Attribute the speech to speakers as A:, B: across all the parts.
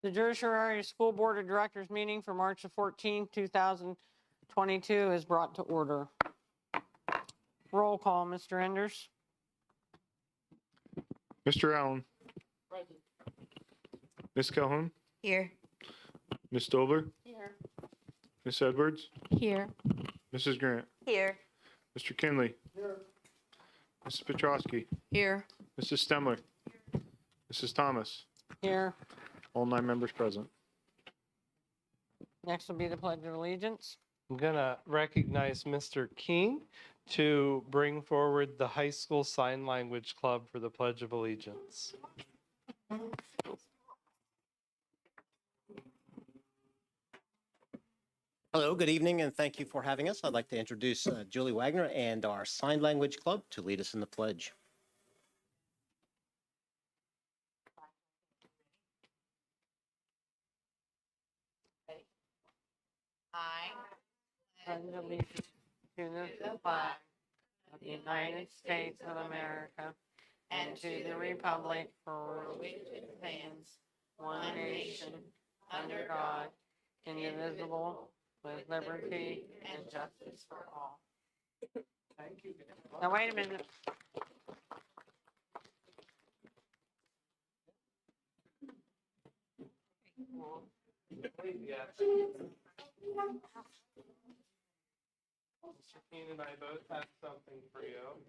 A: The Judiciary School Board of Directors meeting for March the 14th, 2022 is brought to order. Roll call, Mr. Enders.
B: Mr. Allen.
C: Present.
B: Ms. Calhoun.
D: Here.
B: Ms. Dobler.
D: Here.
B: Ms. Edwards.
D: Here.
B: Mrs. Grant.
D: Here.
B: Mr. Kinley.
C: Here.
B: Mrs. Petrosky.
D: Here.
B: Mrs. Stemler. Mrs. Thomas.
A: Here.
B: All 9 members present.
A: Next will be the Pledge of Allegiance.
E: I'm going to recognize Mr. King to bring forward the High School Sign Language Club for the Pledge of Allegiance.
F: Hello, good evening, and thank you for having us. I'd like to introduce Julie Wagner and our Sign Language Club to lead us in the pledge.
A: I pledge allegiance to the flag of the United States of America and to the republic for which it stands, one nation, under God, indivisible, with liberty and justice for all.
E: Thank you.
A: Now, wait a minute.
E: Mr. Keene and I both have something for you.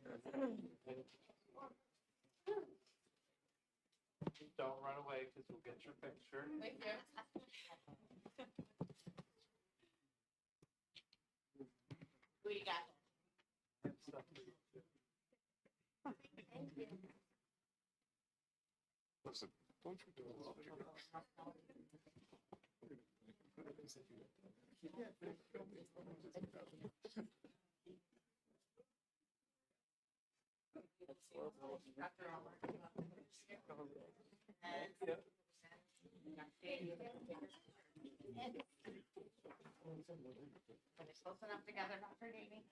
E: Don't run away because we'll get your picture.
D: Who you got?
B: Listen, don't you do
D: When it's close enough together, Dr. Davey.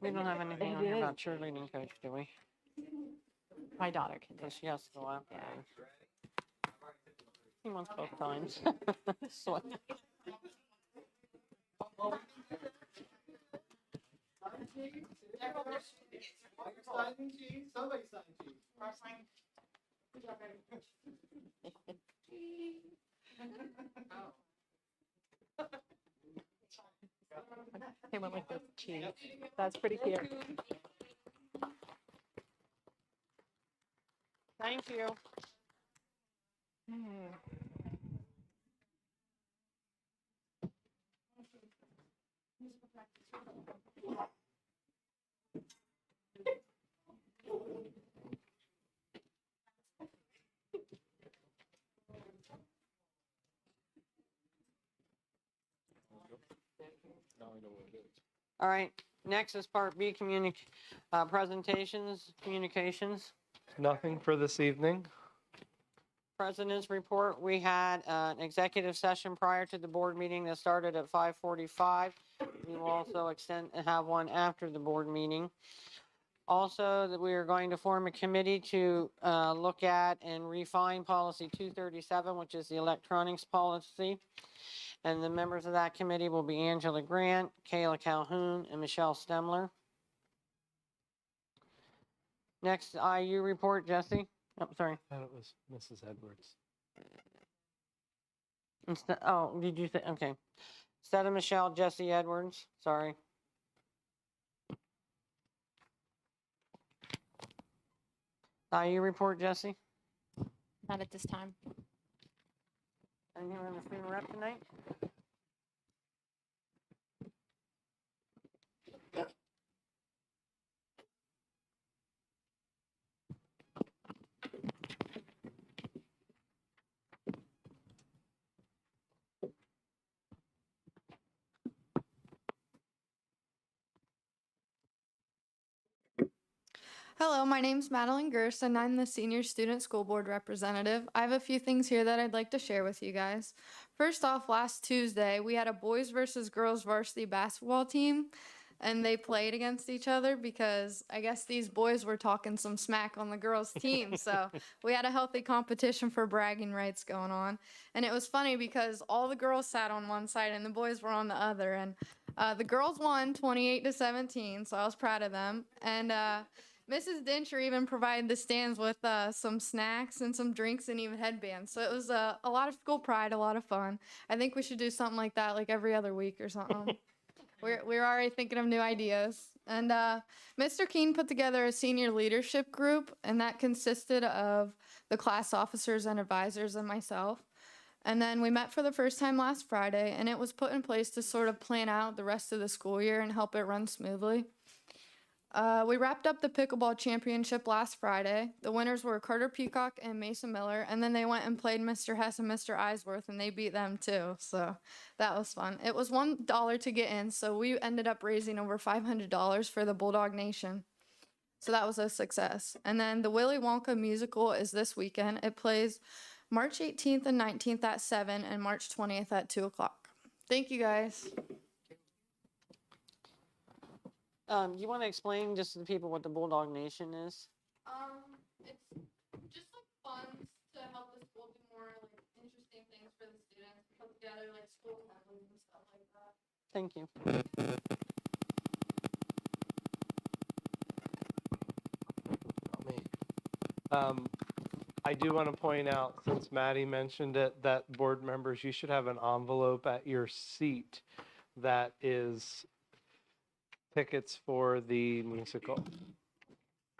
A: We don't have anything on here about cheerleading coach, do we?
D: My daughter can do
A: So
D: it.
A: she has to go after me. He wants both times. So-
C: Somebody signed you.
D: They went like this. Cheese. That's pretty cute.
A: Thank you.
B: Now I know what it is.
A: All right, next is Part B, presentations, communications.
E: Nothing for this evening.
A: President's report, we had an executive session prior to the board meeting that started at 5:45. We will also have one after the board meeting. Also, that we are going to form a committee to look at and refine policy 237, which is the electronics policy. And the members of that committee will be Angela Grant, Kayla Calhoun, and Michelle Stemler. Next, IU report, Jesse. Oh, sorry.
E: I thought it was Mrs. Edwards.
A: Oh, did you say, okay. Instead of Michelle, Jesse Edwards, sorry. IU report, Jesse?
D: Not at this time.
A: Anything on the student rep tonight?
C: Hello, my name's Madeline Gerst, and I'm the Senior Student School Board Representative. I have a few things here that I'd like to share with you guys. First off, last Tuesday, we had a boys versus girls varsity basketball team, and they played against each other because I guess these boys were talking some smack on the girls' team. So we had a healthy competition for bragging rights going on. And it was funny because all the girls sat on one side and the boys were on the other. And the girls won 28-17, so I was proud of them. And Mrs. Dincher even provided the stands with some snacks and some drinks and even headbands. So it was a lot of school pride, a lot of fun. I think we should do something like that like every other week or something. We're already thinking of new ideas. And Mr. Keene put together a senior leadership group, and that consisted of the class officers and advisors and myself. And then we met for the first time last Friday, and it was put in place to sort of plan out the rest of the school year and help it run smoothly. We wrapped up the Pickleball Championship last Friday. The winners were Carter Peacock and Mason Miller, and then they went and played Mr. Hess and Mr. Eisworth, and they beat them too, so that was fun. It was $1 to get in, so we ended up raising over $500 for the Bulldog Nation. So that was a success. And then the Willy Wonka musical is this weekend. It plays March 18th and 19th at 7 and March 20th at 2 o'clock. Thank you, guys.
A: You want to explain just to the people what the Bulldog Nation is?
C: It's just like funds to help the school do more like interesting things for the students. Put together like school assemblies and stuff like that.
A: Thank you.
E: I do want to point out, since Maddie mentioned it, that board members, you should have an envelope at your seat that is tickets for the musical,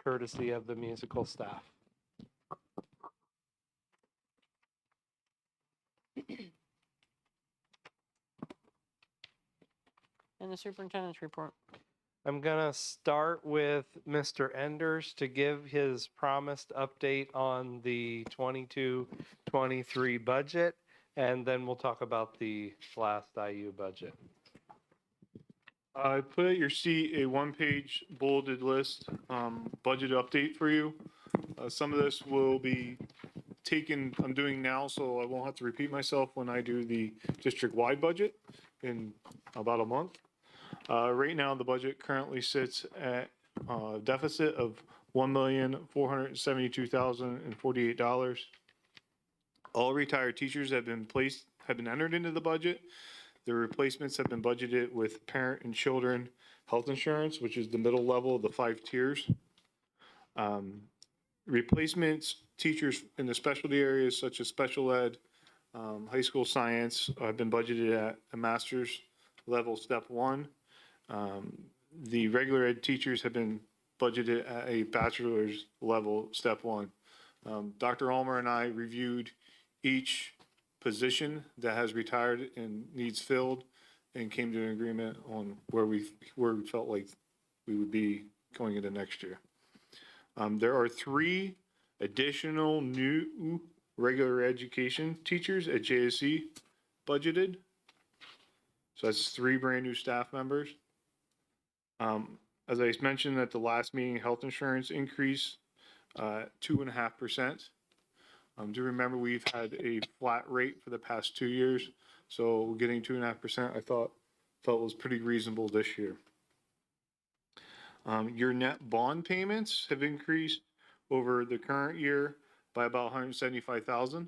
E: courtesy of the musical staff.
A: And the superintendent's report.
E: I'm going to start with Mr. Enders to give his promised update on the 22-23 budget, and then we'll talk about the last IU budget.
B: I put at your seat a one-page bulleted list, budget update for you. Some of this will be I'm doing now, so I won't have to repeat myself when I do the district-wide budget in about a month. Right now, the budget currently sits at a deficit of $1,472,048. All retired teachers have been entered into the budget. The replacements have been budgeted with parent and children health insurance, which is the middle level of the 5 tiers. Replacements teachers in the specialty areas such as special ed, high school science have been budgeted at a master's level step 1. The regular ed teachers have been budgeted at a bachelor's level step 1. Dr. Ulmer and I reviewed each position that has retired and needs filled and came to an agreement on where we felt like we would be going into next year. There are 3 additional new regular education teachers at JSC budgeted. So that's 3 brand new staff members. As I mentioned at the last meeting, health insurance increase 2.5%. Do remember we've had a flat rate for the past 2 years, so getting 2.5% I felt was pretty reasonable this year. Your net bond payments have increased over the current year by about $175,000.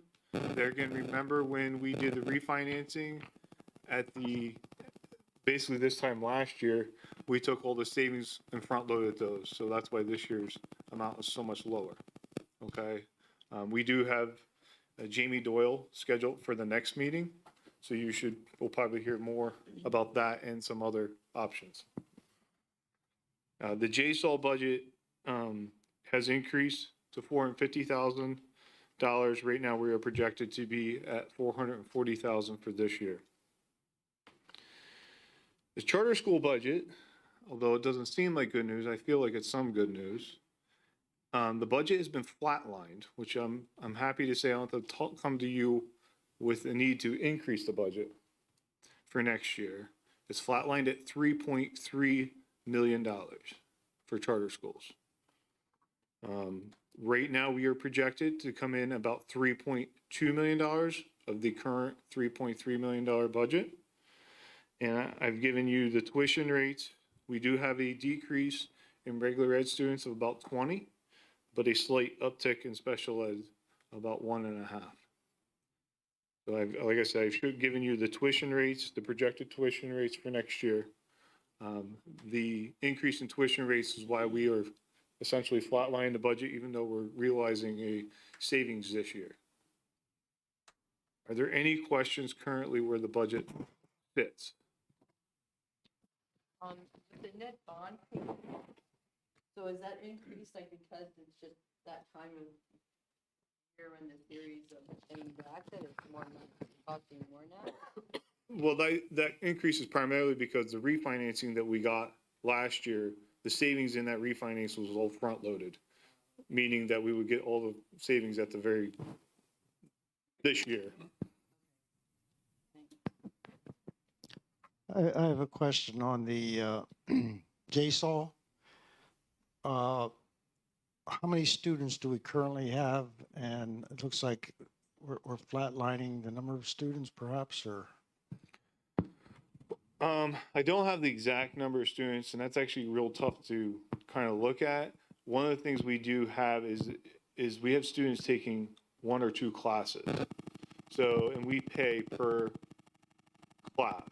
B: There again, remember when we did the refinancing at basically this time last year, we took all the savings and front loaded those. So that's why this year's amount is so much lower. Okay. We do have Jamie Doyle scheduled for the next meeting. So we'll probably hear more about that and some other options. The JSASD budget has increased to $450,000. Right now, we are projected to be at $440,000 for this year. The charter school budget, although it doesn't seem like good news, I feel like it's some good news. The budget has been flatlined, which I'm happy to say I don't have to come to you with a need to increase the budget for next year. It's flatlined at $3.3 million for charter schools. Right now, we are projected to come in about $3.2 million of the current $3.3 million budget. And I've given you the tuition rates. We do have a decrease in regular ed students of about 20, but a slight uptick in special ed, about 1.5. So like I said, I've given you the tuition rates, the projected tuition rates for next year. The increase in tuition rates is why we are essentially flatlining the budget, even though we're realizing a savings this year. Are there any questions currently where the budget fits?
D: The net bond payment, so is that increased like because it's just that time of year when the series of paying back that it's more money, costing more now?
B: Well, that increase is primarily because the refinancing that we got last year, the savings in that refinance was all front loaded, meaning that we would get all the savings at the this year.
G: I have a question on the JSAW. How many students do we currently have? And it looks like we're flatlining the number of students perhaps, or?
B: I don't have the exact number of students, and that's actually real tough to kind of look at. One of the things we do have is we have students taking 1 or 2 classes. So, and we pay per class.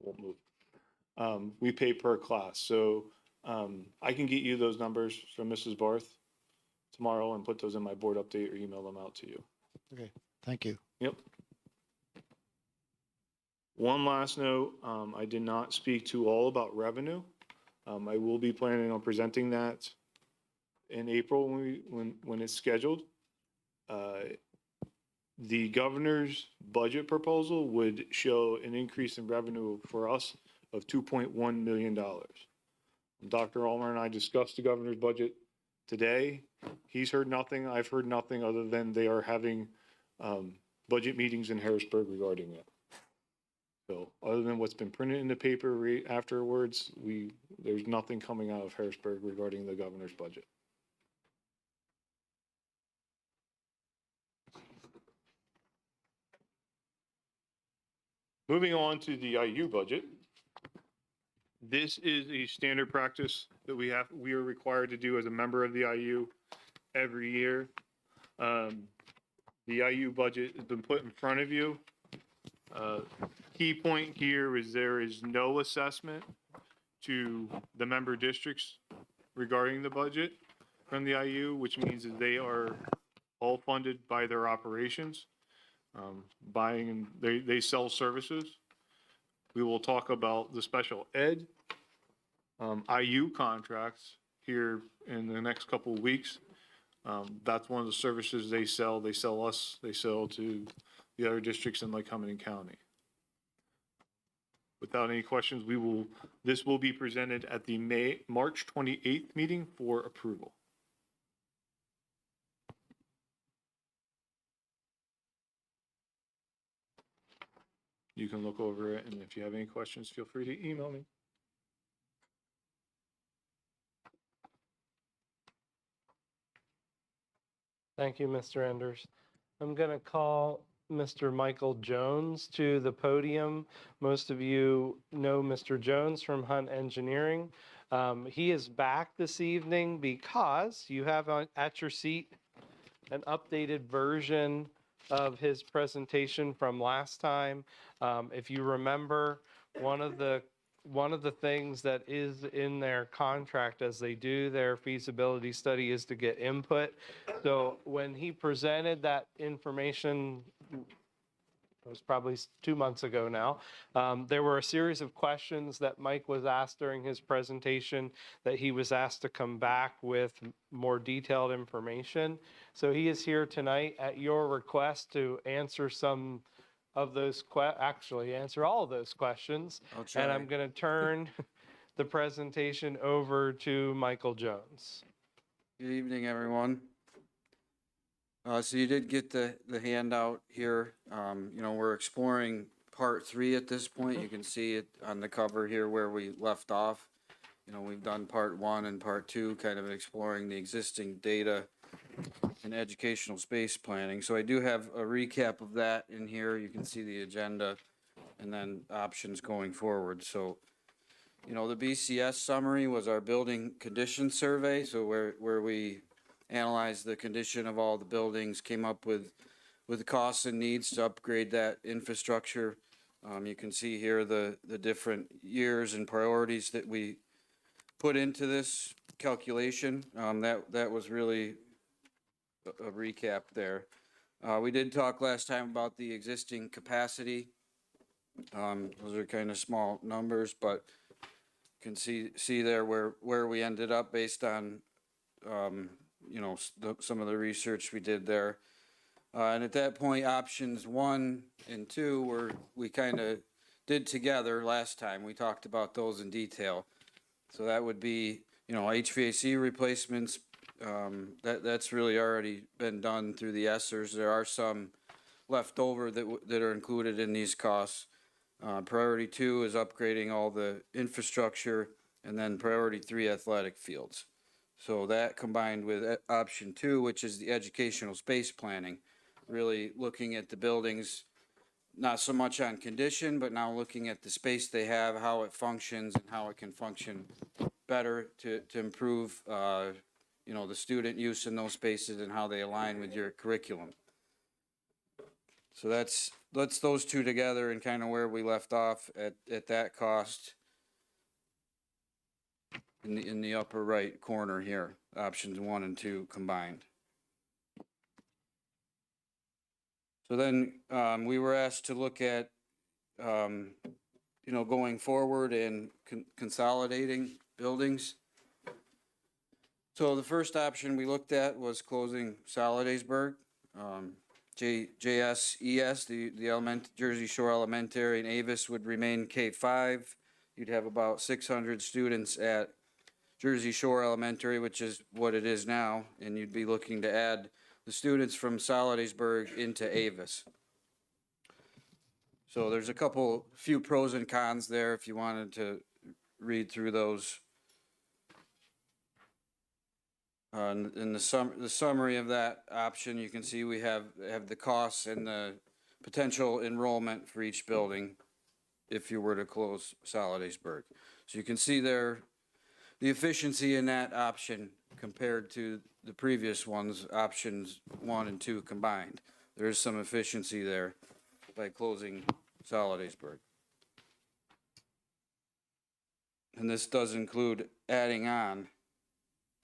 B: Won't move. We pay per class. So, I can get you those numbers from Mrs. Barth tomorrow and put those in my board update or email them out to you.
G: Okay, thank you.
B: Yep. One last note, I did not speak to all about revenue. I will be planning on presenting that in April when it's scheduled. The governor's budget proposal would show an increase in revenue for us of $2.1 million. Dr. Ulmer and I discussed the governor's budget today. He's heard nothing. I've heard nothing other than they are having budget meetings in Harrisburg regarding it. So other than what's been printed in the paper afterwards, there's nothing coming out of Harrisburg regarding the governor's budget. Moving on to the IU budget. This is a standard practice that we are required to do as a member of the IU every year. The IU budget has been put in front of you. Key point here is there is no assessment to the member districts regarding the budget from the IU, which means that they are all funded by their operations. They sell services. We will talk about the special ed IU contracts here in the next couple of weeks. That's one of the services they sell. They sell us, they sell to the other districts in Lycoming County. Without any questions, this will be presented at the March 28th meeting for approval. You can look over it, and if you have any questions, feel free to email me.
E: Thank you, Mr. Enders. I'm going to call Mr. Michael Jones to the podium. Most of you know Mr. Jones from Hunt Engineering. He is back this evening because you have at your seat an updated version of his presentation from last time. If you remember, one of the things that is in their contract as they do their feasibility study is to get input. So when he presented that information it was probably 2 months ago now. There were a series of questions that Mike was asked during his presentation that he was asked to come back with more detailed information. So he is here tonight at your request to answer some of those actually answer all of those questions.
H: I'll try.
E: And I'm going to turn the presentation over to Michael Jones.
H: Good evening, everyone. So you did get the handout here. You know, we're exploring part 3 at this point. You can see it on the cover here where we left off. You know, we've done part 1 and part 2, kind of exploring the existing data and educational space planning. So I do have a recap of that in here. You can see the agenda and then options going forward. So, you know, the BCS summary was our building condition survey. So where we analyzed the condition of all the buildings, came up with the costs and needs to upgrade that infrastructure. You can see here the different years and priorities that we put into this calculation. That was really a recap there. We did talk last time about the existing capacity. Those are kind of small numbers, but you can see there where we ended up based on you know, some of the research we did there. And at that point, options 1 and 2 we kind of did together last time. We talked about those in detail. So that would be, you know, HVAC replacements. That's really already been done through the ESSERs. There are some left over that are included in these costs. Priority 2 is upgrading all the infrastructure, and then priority 3, athletic fields. So that combined with option 2, which is the educational space planning, really looking at the buildings, not so much on condition, but now looking at the space they have, how it functions, and how it can function better to improve, you know, the student use in those spaces and how they align with your curriculum. So let's those two together and kind of where we left off at that cost in the upper right corner here, options 1 and 2 combined. So then we were asked to look at, you know, going forward and consolidating buildings. So the first option we looked at was closing Solidaysburg. JSASD, the Jersey Shore Elementary, and Avis would remain K-5. You'd have about 600 students at Jersey Shore Elementary, which is what it is now, and you'd be looking to add the students from Solidaysburg into Avis. So there's a few pros and cons there if you wanted to read through those. In the summary of that option, you can see we have the costs and the potential enrollment for each building if you were to close Solidaysburg. So you can see there the efficiency in that option compared to the previous ones, options 1 and 2 combined. There is some efficiency there by closing Solidaysburg. And this does include adding on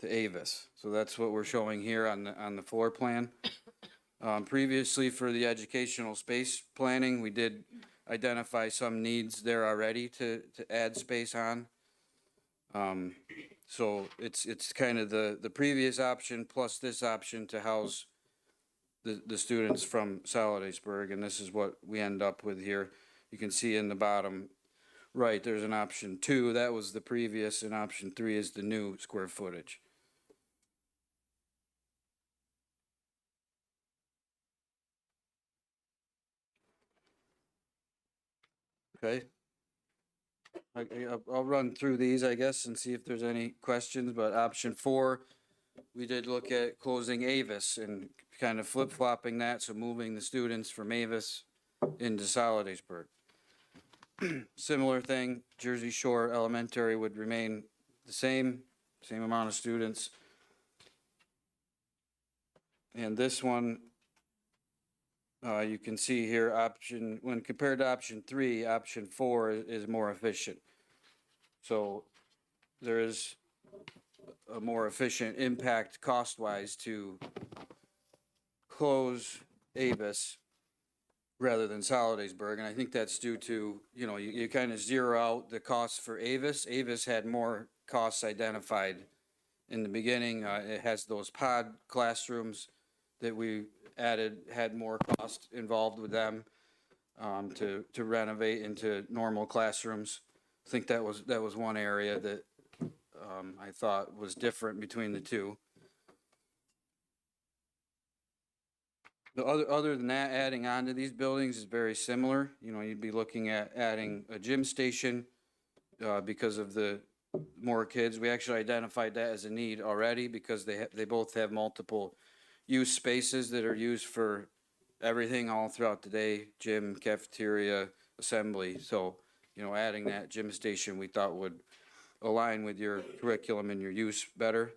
H: to Avis. So that's what we're showing here on the floor plan. Previously for the educational space planning, we did identify some needs there already to add space on. So it's kind of the previous option plus this option to house the students from Solidaysburg, and this is what we end up with here. You can see in the bottom right, there's an option 2, that was the previous, and option 3 is the new square footage. Okay. I'll run through these, I guess, and see if there's any questions, but option 4, we did look at closing Avis and kind of flip-flopping that, so moving the students from Avis into Solidaysburg. Similar thing, Jersey Shore Elementary would remain the same amount of students. And this one, you can see here when compared to option 3, option 4 is more efficient. So there is a more efficient impact cost-wise to close Avis rather than Solidaysburg. And I think that's due to, you know, you kind of zero out the costs for Avis. Avis had more costs identified in the beginning. It has those pod classrooms that we added, had more cost involved with them, to renovate into normal classrooms. I think that was one area that, I thought was different between the two. The other than that, adding on to these buildings is very similar. You know, you'd be looking at adding a gym station, because of the more kids. We actually identified that as a need already because they both have multiple use spaces that are used for everything all throughout the day, gym, cafeteria, assembly. So, you know, adding that gym station we thought would align with your curriculum and your use better.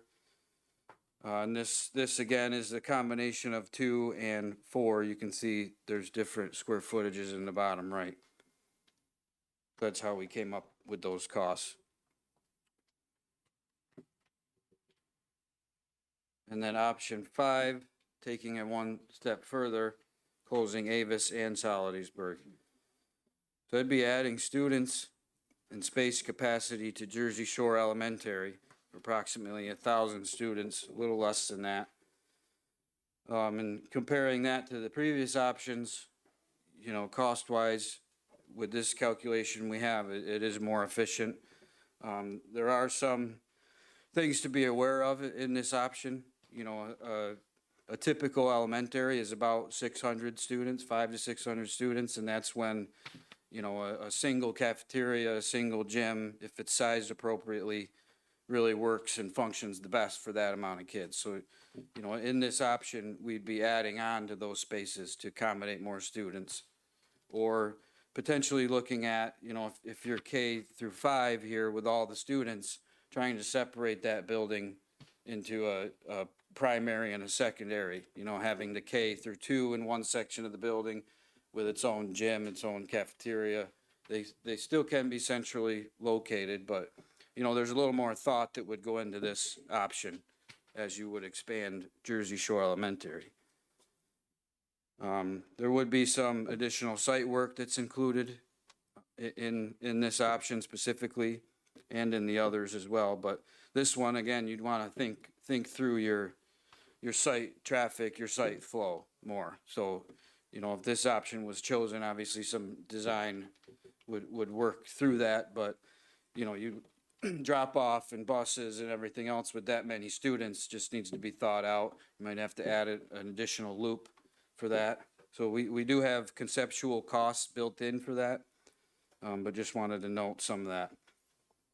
H: And this again is a combination of 2 and 4. You can see there's different square footages in the bottom right. That's how we came up with those costs. And then option 5, taking it one step further, closing Avis and Solidaysburg. So it'd be adding students and space capacity to Jersey Shore Elementary, approximately 1,000 students, a little less than that. And comparing that to the previous options, you know, cost-wise, with this calculation we have, it is more efficient. There are some things to be aware of in this option. You know, a typical elementary is about 600 students, 500 to 600 students, and that's when, you know, a single cafeteria, a single gym, if it's sized appropriately, really works and functions the best for that amount of kids. So, you know, in this option, we'd be adding on to those spaces to accommodate more students. Or potentially looking at, you know, if you're K through 5 here with all the students, trying to separate that building into a primary and a secondary, you know, having the K through 2 in one section of the building with its own gym, its own cafeteria. They still can be centrally located, but, you know, there's a little more thought that would go into this option as you would expand Jersey Shore Elementary. There would be some additional site work that's included in this option specifically, and in the others as well. But this one, again, you'd want to think through your site traffic, your site flow more. So, you know, if this option was chosen, obviously some design would work through that, but, you know, you drop off and buses and everything else with that many students just needs to be thought out. You might have to add an additional loop for that. So we do have conceptual costs built in for that, but just wanted to note some of that.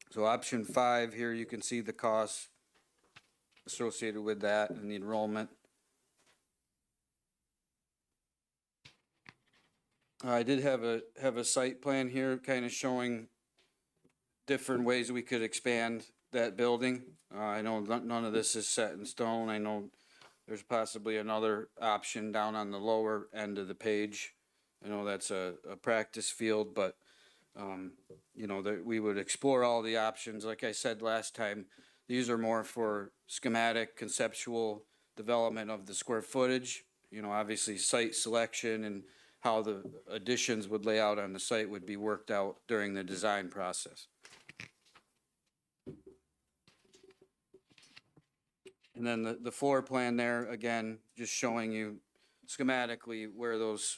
H: So option 5 here, you can see the costs associated with that and the enrollment. I did have a site plan here kind of showing different ways we could expand that building. I know none of this is set in stone. I know there's possibly another option down on the lower end of the page. I know that's a practice field, but you know, that we would explore all the options. Like I said last time, these are more for schematic, conceptual development of the square footage. You know, obviously site selection and how the additions would lay out on the site would be worked out during the design process. And then the floor plan there, again, just showing you schematically where those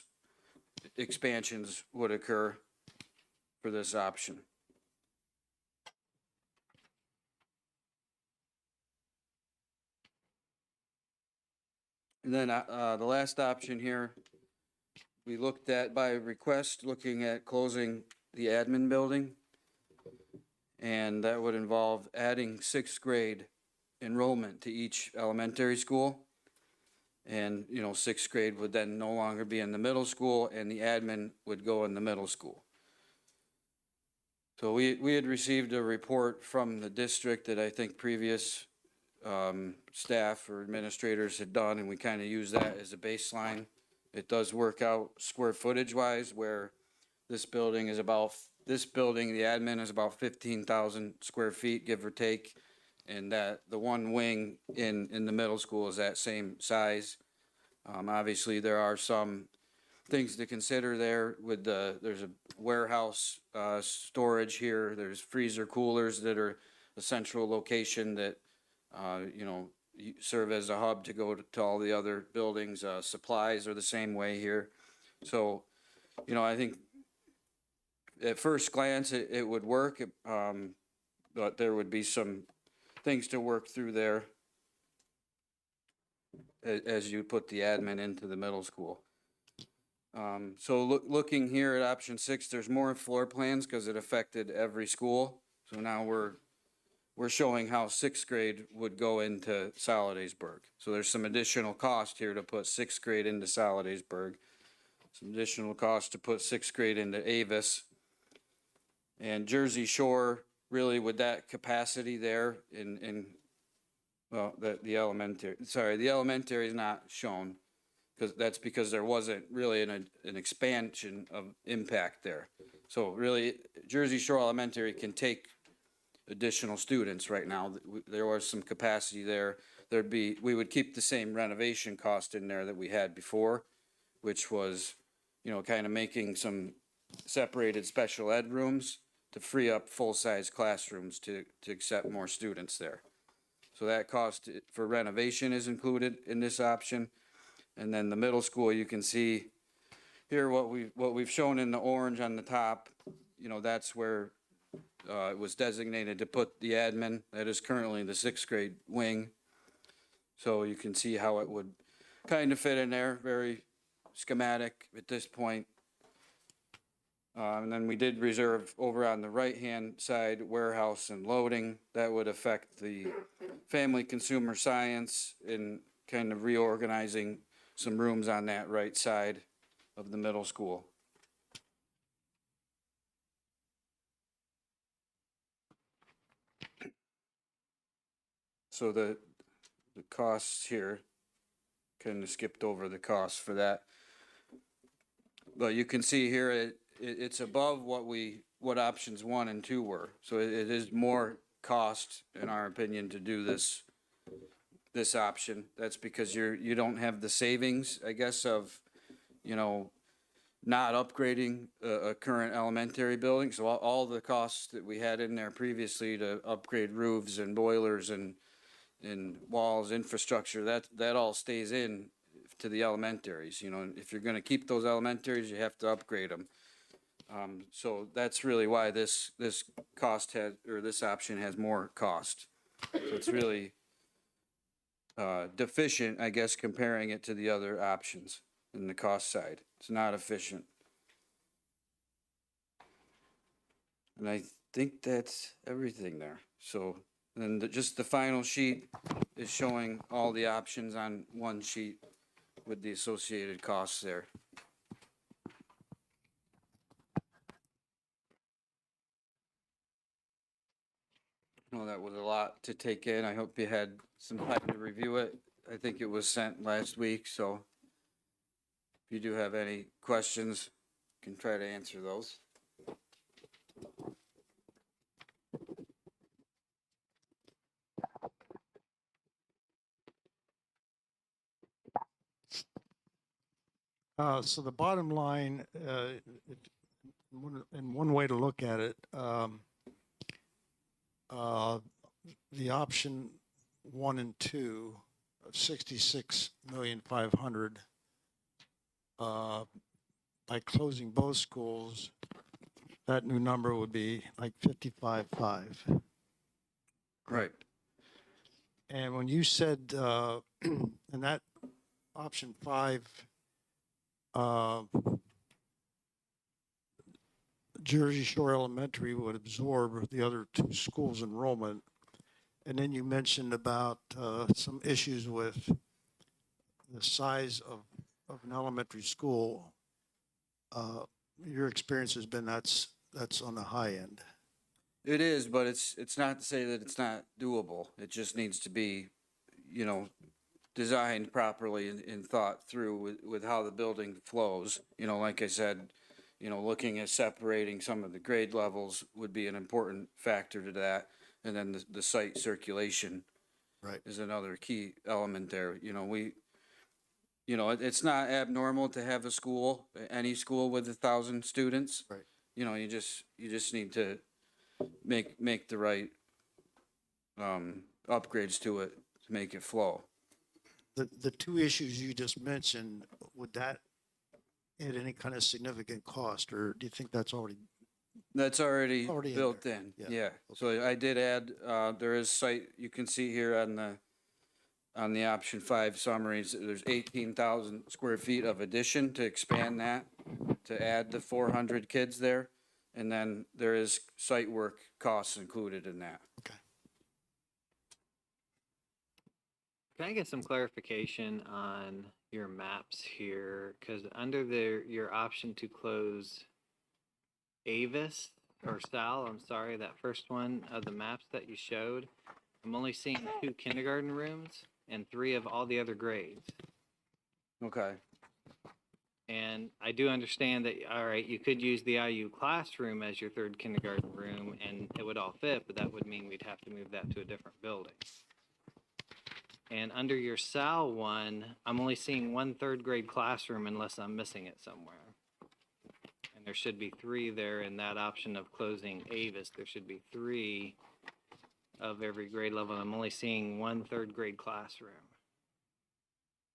H: expansions would occur for this option. And then the last option here, we looked at by request, looking at closing the admin building. And that would involve adding 6th grade enrollment to each elementary school. And, you know, 6th grade would then no longer be in the middle school, and the admin would go in the middle school. So we had received a report from the district that I think previous staff or administrators had done, and we kind of use that as a baseline. It does work out square footage wise, where this building, the admin is about 15,000 square feet, give or take. And that the one wing in the middle school is that same size. Obviously there are some things to consider there with there's a warehouse, storage here. There's freezer coolers that are a central location that, you know, serve as a hub to go to all the other buildings. Supplies are the same way here. So, you know, I think at first glance, it would work, but there would be some things to work through there as you put the admin into the middle school. So looking here at option 6, there's more floor plans because it affected every school. So now we're showing how 6th grade would go into Solidasburg. So there's some additional cost here to put 6th grade into Solidasburg. Some additional cost to put 6th grade into Avis. And Jersey Shore, really with that capacity there well, the elementary is not shown because there wasn't really an expansion of impact there. So really, Jersey Shore Elementary can take additional students right now. There was some capacity there. We would keep the same renovation cost in there that we had before, which was, you know, kind of making some separated special ed rooms to free up full-size classrooms to accept more students there. So that cost for renovation is included in this option. And then the middle school, you can see here what we've shown in the orange on the top, you know, that's where it was designated to put the admin. That is currently the 6th grade wing. So you can see how it would kind of fit in there, very schematic at this point. And then we did reserve over on the right-hand side, warehouse and loading. That would affect the family consumer science and kind of reorganizing some rooms on that right side of the middle school. So the costs here, kind of skipped over the costs for that. But you can see here, it's above what options 1 and 2 were. So it is more cost, in our opinion, to do this option. That's because you don't have the savings, I guess, of, you know, not upgrading a current elementary building. So all the costs that we had in there previously to upgrade roofs and boilers and walls, infrastructure, that all stays in to the elementaries. You know, if you're going to keep those elementaries, you have to upgrade them. So that's really why this this option has more cost. So it's really deficient, I guess, comparing it to the other options in the cost side. It's not efficient. And I think that's everything there. So then just the final sheet is showing all the options on one sheet with the associated costs there. Well, that was a lot to take in. I hope you had some time to review it. I think it was sent last week, so if you do have any questions, you can try to answer those.
G: So the bottom line, in one way to look at it, the option 1 and 2 of 66,500,000, by closing both schools, that new number would be like 55.5.
H: Right.
G: And when you said, and that option 5, Jersey Shore Elementary would absorb the other 2 schools' enrollment. And then you mentioned about some issues with the size of an elementary school. Your experience has been that's on the high end.
H: It is, but it's not to say that it's not doable. It just needs to be, you know, designed properly and thought through with how the building flows. You know, like I said, you know, looking at separating some of the grade levels would be an important factor to that. And then the site circulation
G: Right.
H: is another key element there. You know, you know, it's not abnormal to have a school, any school with 1,000 students.
G: Right.
H: You know, you just need to make the right, upgrades to it to make it flow.
G: The two issues you just mentioned, would that add any kind of significant cost, or do you think that's already?
H: That's already
G: Already in
H: built
G: there.
H: in,
G: Yeah,
H: yeah. So I did add, there is site, you can see here on the option 5 summaries, there's 18,000 square feet of addition to expand that, to add the 400 kids there. And then there is site work costs included in that.
G: Okay.
I: Can I get some clarification on your maps here? Because under your option to close Avis or Sal, I'm sorry, that first one of the maps that you showed, I'm only seeing 2 kindergarten rooms and 3 of all the other grades.
H: Okay.
I: And I do understand that, all right, you could use the IU classroom as your 3rd kindergarten room and it would all fit, but that would mean we'd have to move that to a different building. And under your Sal one, I'm only seeing 1 3rd grade classroom unless I'm missing it somewhere. And there should be 3 there in that option of closing Avis. There should be 3 of every grade level. I'm only seeing 1 3rd grade classroom.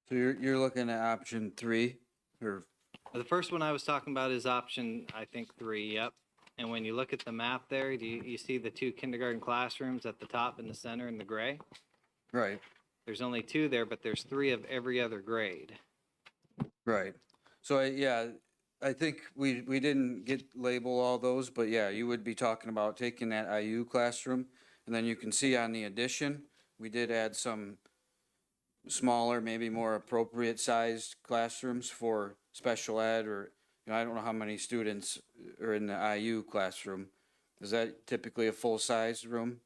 H: So you're looking at option 3 or,
I: The first one I was talking about is option, I think 3, yep. And when you look at the map there, do you see the 2 kindergarten classrooms at the top in the center in the gray?
H: right,
I: There's only 2 there, but there's 3 of every other grade.
H: right. So yeah, I think we didn't get label all those, but yeah, you would be talking about taking that IU classroom. And then you can see on the addition, we did add some smaller, maybe more appropriate sized classrooms for special ed, or, you know, I don't know how many students are in the IU classroom. Is that typically a full-size room?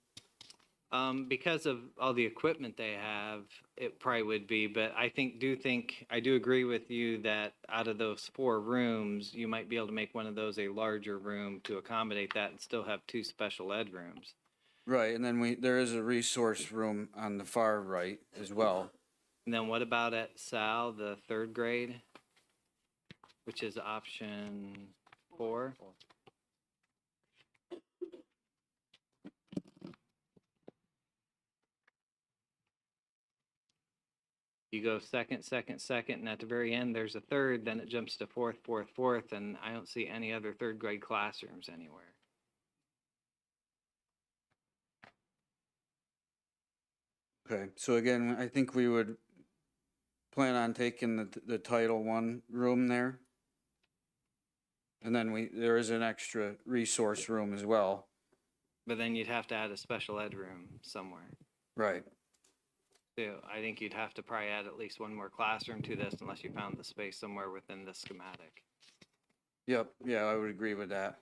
I: Because of all the equipment they have, it probably would be, but I do agree with you that out of those 4 rooms, you might be able to make one of those a larger room to accommodate that and still have 2 special ed rooms.
H: Right, and then there is a resource room on the far right as well.
I: And then what about at Sal, the 3rd grade, which is option 4? You go second, second, second, and at the very end, there's a 3rd, then it jumps to 4th, 4th, 4th, and I don't see any other 3rd grade classrooms anywhere.
H: Okay, so again, I think we would plan on taking the Title I room there. And then there is an extra resource room as well.
I: But then you'd have to add a special ed room somewhere.
H: Right.
I: So I think you'd have to probably add at least 1 more classroom to this unless you found the space somewhere within the schematic.
H: Yep, yeah, I would agree with that.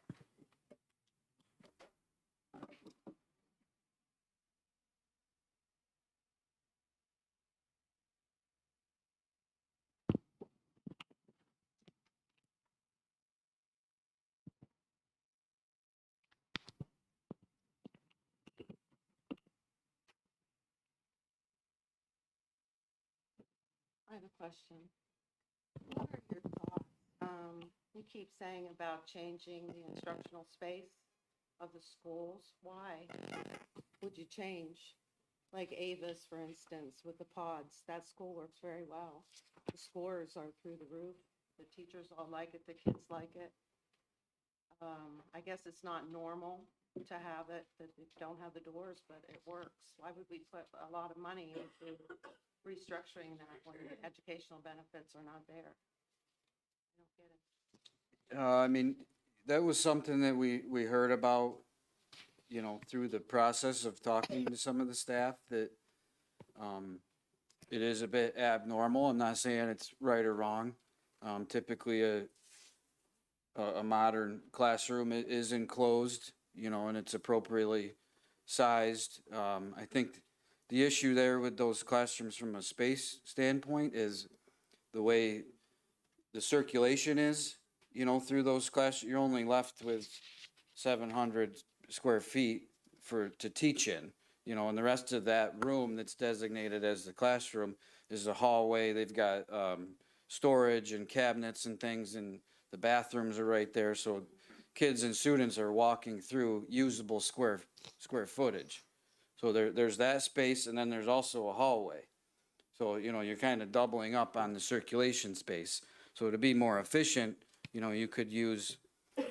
D: I have a question. What are your thoughts? You keep saying about changing the instructional space of the schools. Why would you change? Like Avis, for instance, with the pods, that school works very well. The scores are through the roof. The teachers all like it, the kids like it. I guess it's not normal to have it, that you don't have the doors, but it works. Why would we put a lot of money into restructuring that when the educational benefits are not there? I don't get it.
H: I mean, that was something that we heard about, you know, through the process of talking to some of the staff, that it is a bit abnormal. I'm not saying it's right or wrong. Typically a modern classroom is enclosed, you know, and it's appropriately sized. I think the issue there with those classrooms from a space standpoint is the way the circulation is, you know, through those you're only left with 700 square feet to teach in, you know, and the rest of that room that's designated as the classroom is the hallway. They've got storage and cabinets and things, and the bathrooms are right there. So kids and students are walking through usable square footage. So there's that space, and then there's also a hallway. So, you know, you're kind of doubling up on the circulation space. So to be more efficient, you know, you could use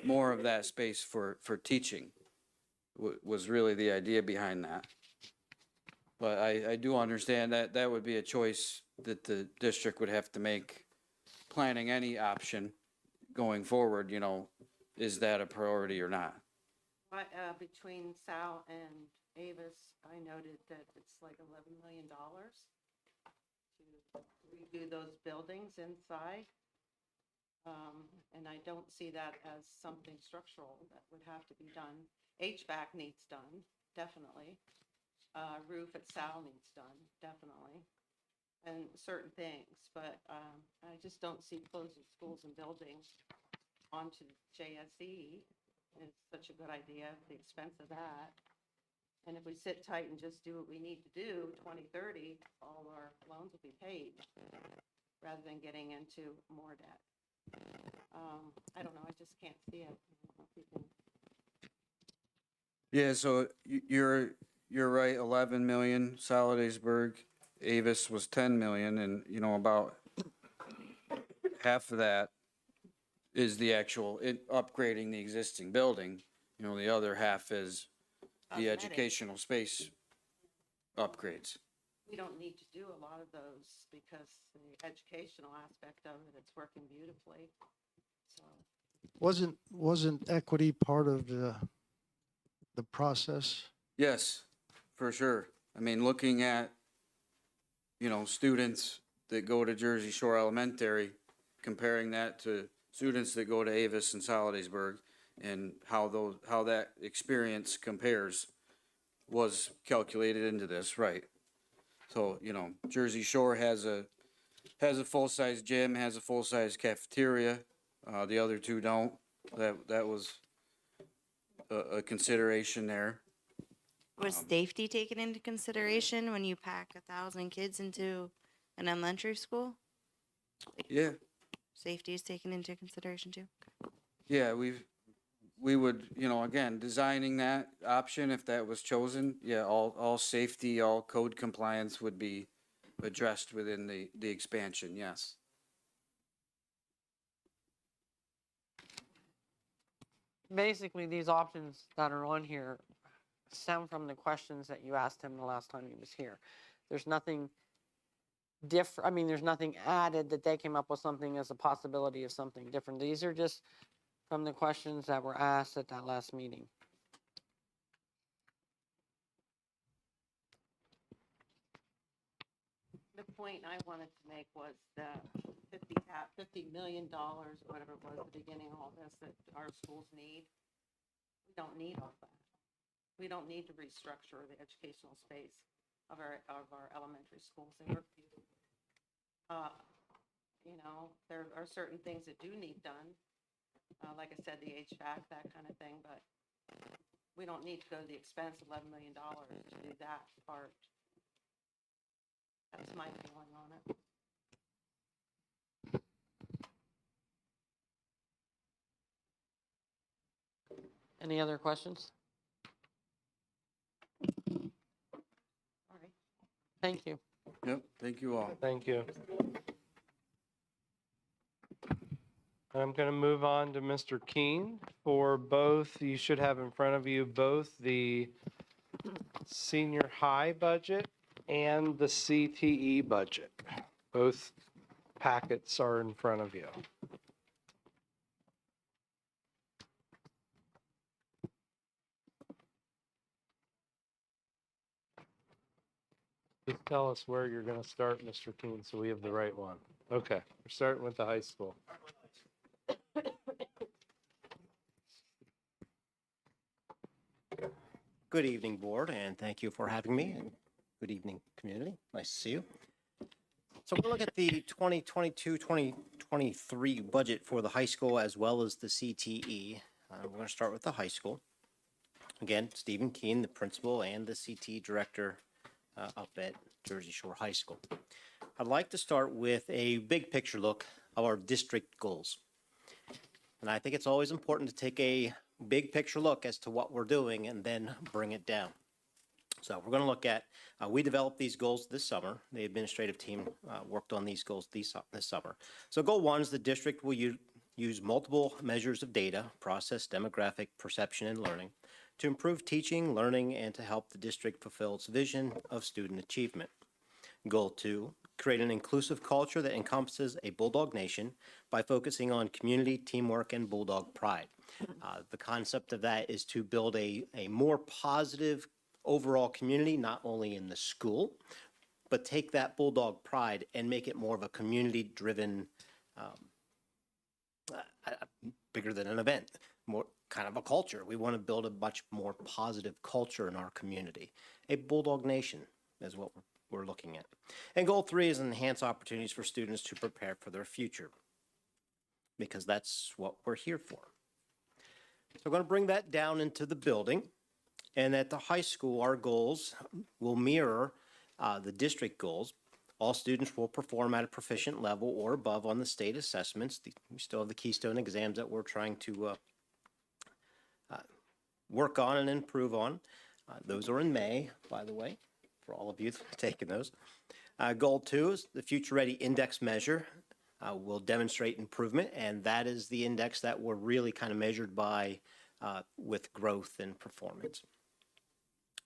H: more of that space for teaching, was really the idea behind that. But I do understand that that would be a choice that the district would have to make, planning any option going forward, you know, is that a priority or not?
D: Between Sal and Avis, I noted that it's like $11 million to redo those buildings inside. And I don't see that as something structural that would have to be done. HVAC needs done, definitely. Roof at Sal needs done, definitely. And certain things, but I just don't see closing schools and buildings onto JSE is such a good idea, the expense of that. And if we sit tight and just do what we need to do, 2030, all our loans will be paid, rather than getting into more debt. I don't know, I just can't see it. I don't know if you can-
H: Yeah, so you're right, 11 million, Solidasburg, Avis was 10 million, and, you know, about half of that is the actual upgrading the existing building. You know, the other half is the
D: Cosmetic.
H: educational space upgrades.
D: We don't need to do a lot of those because the educational aspect of it, it's working beautifully. So,
G: Wasn't equity part of the process?
H: Yes, for sure. I mean, looking at, you know, students that go to Jersey Shore Elementary, comparing that to students that go to Avis and Solidasburg, and how that experience compares was calculated into this, right? So, you know, Jersey Shore has a full-size gym, has a full-size cafeteria. The other two don't. That was a consideration there.
J: Was safety taken into consideration when you pack 1,000 kids into an elementary school?
H: Yeah,
J: Safety is taken into consideration too?
H: yeah, we would, you know, again, designing that option, if that was chosen, yeah, all safety, all code compliance would be addressed within the expansion, yes.
A: Basically, these options that are on here stem from the questions that you asked him the last time he was here. There's nothing different, I mean, there's nothing added that they came up with something as a possibility of something different. These are just from the questions that were asked at that last meeting.
D: the point I wanted to make was the $50 million, or whatever it was, at the beginning of all this, that our schools need. We don't need all that. We don't need to restructure the educational space of our elementary schools. They work beautifully. You know, there are certain things that do need done. Like I said, the HVAC, that kind of thing, but we don't need to go to the expense of $11 million to do that part. That's my feeling on it.
A: Any other questions?
D: All right.
A: Thank you.
H: Yep, thank you all.
E: Thank you. I'm going to move on to Mr. Keen for both, you should have in front of you both the senior high budget and the CTE budget. Both packets are in front of you. Just tell us where you're going to start, Mr. Keen, so we have the right one. Okay, we're starting with the high school.
F: Good evening, board, and thank you for having me. And good evening, community. Nice to see you. So we'll look at the 2022-2023 budget for the high school as well as the CTE. We're going to start with the high school. Again, Stephen Keen, the principal and the CTE director up at Jersey Shore High School. I'd like to start with a big picture look of our district goals. And I think it's always important to take a big picture look as to what we're doing and then bring it down. So we're going to look at, we developed these goals this summer. The administrative team worked on these goals this summer. So goal 1 is the district will use multiple measures of data, process, demographic, perception, and learning to improve teaching, learning, and to help the district fulfill its vision of student achievement. Goal 2, create an inclusive culture that encompasses a Bulldog Nation by focusing on community, teamwork, and Bulldog pride. The concept of that is to build a more positive overall community, not only in the school, but take that Bulldog pride and make it more of a community-driven, bigger than an event, more kind of a culture. We want to build a much more positive culture in our community. A Bulldog Nation is what we're looking at. And goal 3 is enhance opportunities for students to prepare for their future, because that's what we're here for. So I'm going to bring that down into the building. And at the high school, our goals will mirror the district goals. All students will perform at a proficient level or above on the state assessments. We still have the Keystone exams that we're trying to work on and improve on. Those are in May, by the way, for all of you taking those. Goal 2 is the Future Ready Index measure will demonstrate improvement, and that is the index that we're really kind of measured by with growth and performance.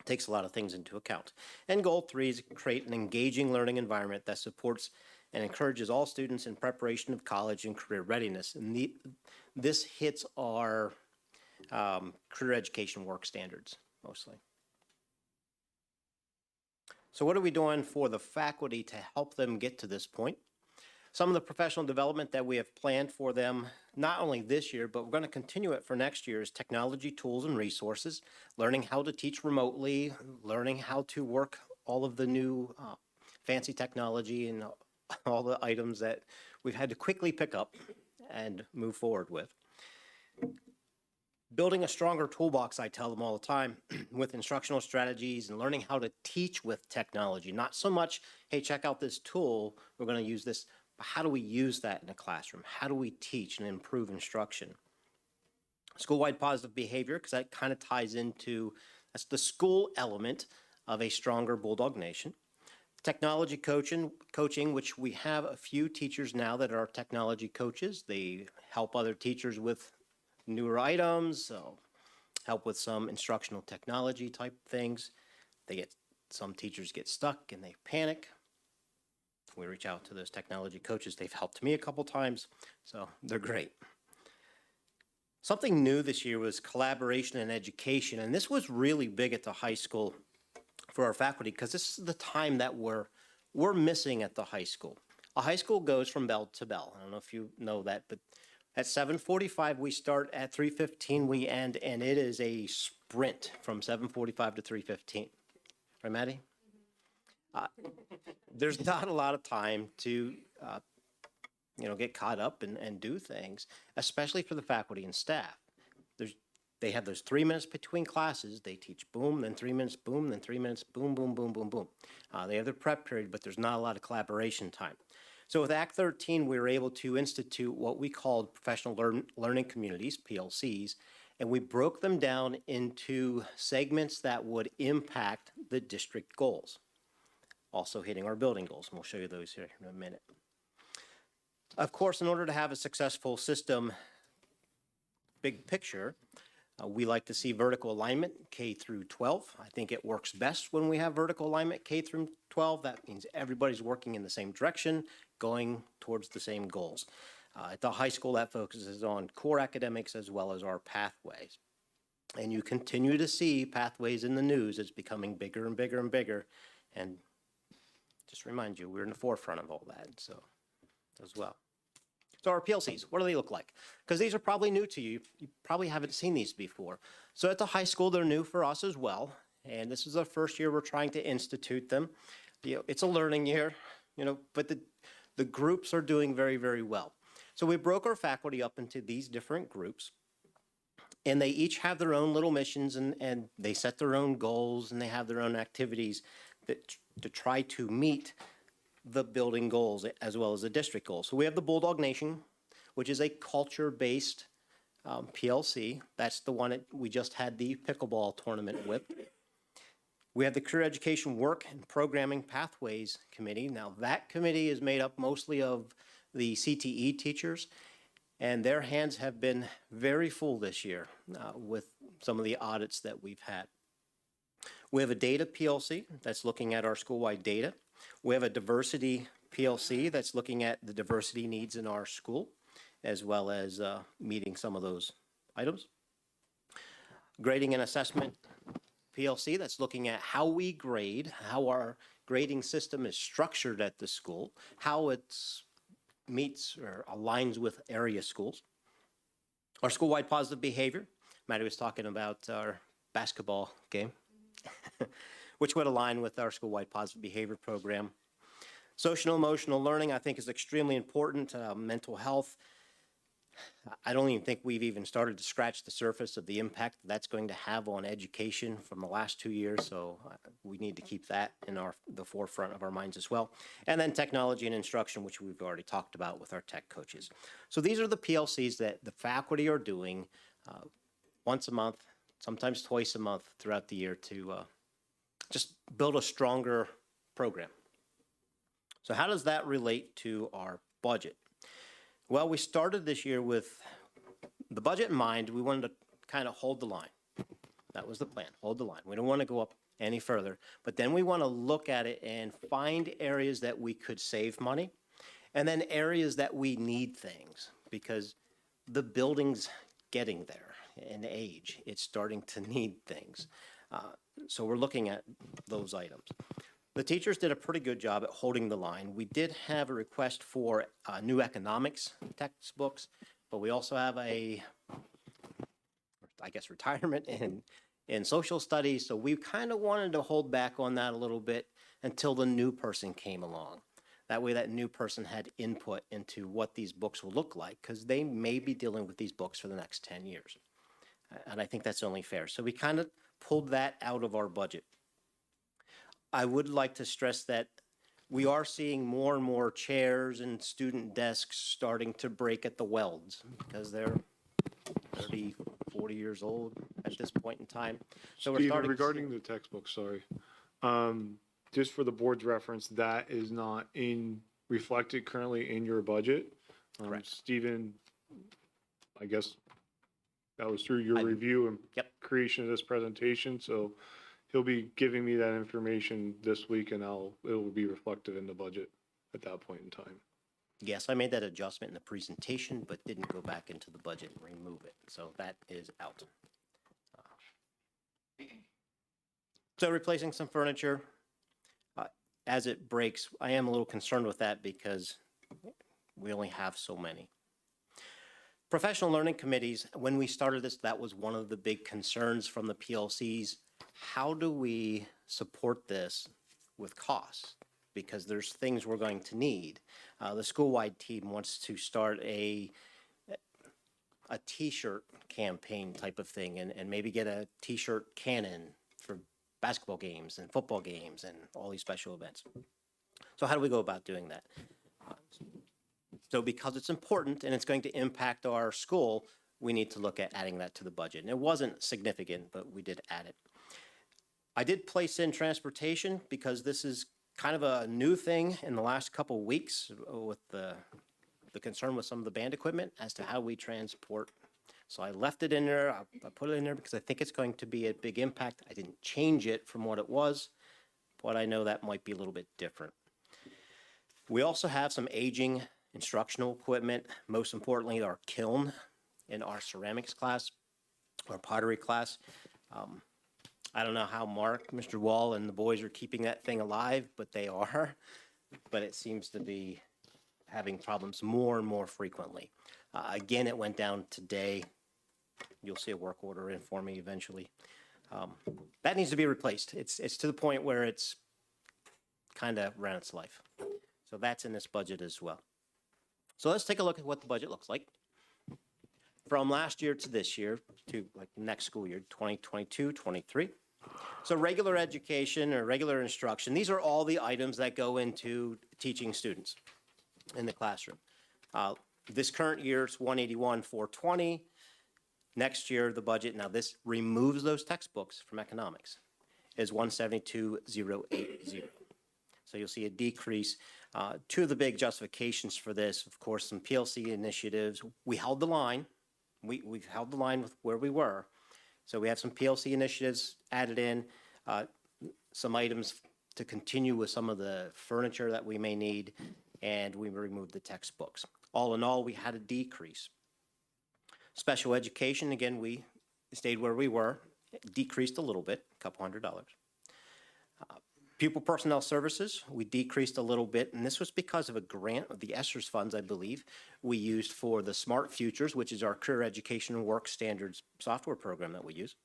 F: Takes a lot of things into account. And goal 3 is create an engaging learning environment that supports and encourages all students in preparation of college and career readiness. And this hits our career education work standards mostly. So what are we doing for the faculty to help them get to this point? Some of the professional development that we have planned for them, not only this year, but we're going to continue it for next year, is technology tools and resources, learning how to teach remotely, learning how to work all of the new fancy technology and all the items that we've had to quickly pick up and move forward with. Building a stronger toolbox, I tell them all the time, with instructional strategies and learning how to teach with technology. Not so much, hey, check out this tool, we're going to use this. How do we use that in a classroom? How do we teach and improve instruction? School-wide positive behavior, because that kind of ties into, that's the school element of a stronger Bulldog Nation. Technology coaching, which we have a few teachers now that are technology coaches. They help other teachers with newer items, so help with some instructional technology type things. Some teachers get stuck and they panic. We reach out to those technology coaches. They've helped me a couple times, so they're great. Something new this year was collaboration and education, and this was really big at the high school for our faculty, because this is the time that we're missing at the high school. A high school goes from bell to bell. I don't know if you know that, but at 7:45 we start, at 3:15 we end, and it is a sprint from 7:45 to 3:15. Right, Maddie? There's not a lot of time to, get caught up and do things, especially for the faculty and staff. They have those 3 minutes between classes. They teach boom, then 3 minutes, boom, then 3 minutes, boom, boom, boom, boom, boom. They have their prep period, but there's not a lot of collaboration time. So with Act 13, we were able to institute what we called professional learning communities, PLCs, and we broke them down into segments that would impact the district goals, also hitting our building goals, and we'll show you those here in a minute. Of course, in order to have a successful system, big picture, we like to see vertical alignment K through 12. I think it works best when we have vertical alignment K through 12. That means everybody's working in the same direction, going towards the same goals. At the high school, that focuses on core academics as well as our pathways. And you continue to see pathways in the news. It's becoming bigger and bigger and bigger. And just remind you, we're in the forefront of all that, so as well. So our PLCs, what do they look like? Because these are probably new to you. You probably haven't seen these before. So at the high school, they're new for us as well. And this is the first year we're trying to institute them. It's a learning year, but the groups are doing very, very well. So we broke our faculty up into these different groups. And they each have their own little missions, and they set their own goals, and they have their own activities that to try to meet the building goals as well as the district goals. So we have the Bulldog Nation, which is a culture-based PLC. That's the one that we just had the pickleball tournament with. We have the Career Education Work and Programming Pathways Committee. Now, that committee is made up mostly of the CTE teachers, and their hands have been very full this year with some of the audits that we've had. We have a data PLC that's looking at our school-wide data. We have a diversity PLC that's looking at the diversity needs in our school, as well as meeting some of those items. Grading and assessment PLC that's looking at how we grade, how our grading system is structured at the school, how it meets or aligns with area schools. Our school-wide positive behavior, Maddie was talking about our basketball game, which would align with our school-wide positive behavior program. Social emotional learning, I think, is extremely important. Mental health, I don't even think we've even started to scratch the surface of the impact that's going to have on education from the last 2 years, so we need to keep that in the forefront of our minds as well. And then technology and instruction, which we've already talked about with our tech coaches. So these are the PLCs that the faculty are doing once a month, sometimes twice a month throughout the year to just build a stronger program. So how does that relate to our budget? Well, we started this year with the budget in mind. We wanted to kind of hold the line. That was the plan, hold the line. We don't want to go up any further, but then we want to look at it and find areas that we could save money, and then areas that we need things, because the building's getting there in age. It's starting to need things. So we're looking at those items. The teachers did a pretty good job at holding the line. We did have a request for new economics textbooks, but we also have retirement in social studies. So we kind of wanted to hold back on that a little bit until the new person came along. That way that new person had input into what these books will look like, because they may be dealing with these books for the next 10 years. And I think that's only fair. So we kind of pulled that out of our budget. I would like to stress that we are seeing more and more chairs and student desks starting to break at the welds because they're 30, 40 years old at this point in time. So we're
B: Stephen,
F: starting
B: regarding the textbook, sorry. Just for the board's reference, that is not reflected currently in your budget.
F: Correct.
B: Stephen, I guess that was through your review and creation of this presentation, so he'll be giving me that information this week, and it will be reflected in the budget at that point in time.
F: Yes, I made that adjustment in the presentation, but didn't go back into the budget and remove it. So that is out. So replacing some furniture. As it breaks, I am a little concerned with that because we only have so many. Professional learning committees, when we started this, that was one of the big concerns from the PLCs. How do we support this with costs? Because there's things we're going to need. The school-wide team wants to start a t-shirt campaign type of thing and maybe get a t-shirt cannon for basketball games and football games and all these special events. So how do we go about doing that? So because it's important and it's going to impact our school, we need to look at adding that to the budget. And it wasn't significant, but we did add it. I did place in transportation because this is kind of a new thing in the last couple of weeks with the concern with some of the band equipment as to how we transport. So I left it in there. I put it in there because I think it's going to be a big impact. I didn't change it from what it was, but I know that might be a little bit different. We also have some aging instructional equipment, most importantly our kiln in our ceramics class, our pottery class. I don't know how Mark, Mr. Wall, and the boys are keeping that thing alive, but they are. But it seems to be having problems more and more frequently. Again, it went down today. You'll see a work order in for me eventually. That needs to be replaced. It's to the point where it's kind of ran its life. So that's in this budget as well. So let's take a look at what the budget looks like. From last year to this year, to like next school year, 2022-23. So regular education or regular instruction, these are all the items that go into teaching students in the classroom. This current year, it's 181,420. Next year, the budget, now this removes those textbooks from economics, is 172,080. So you'll see a decrease. Two of the big justifications for this, of course, some PLC initiatives. We held the line. We've held the line with where we were. So we have some PLC initiatives added in, some items to continue with some of the furniture that we may need, and we removed the textbooks. All in all, we had a decrease. Special education, again, we stayed where we were, decreased a little bit, a couple $100. Pupil personnel services, we decreased a little bit, and this was because of a grant of the ESSERS funds, I believe, we used for the Smart Futures, which is our career education and work standards software program that we use.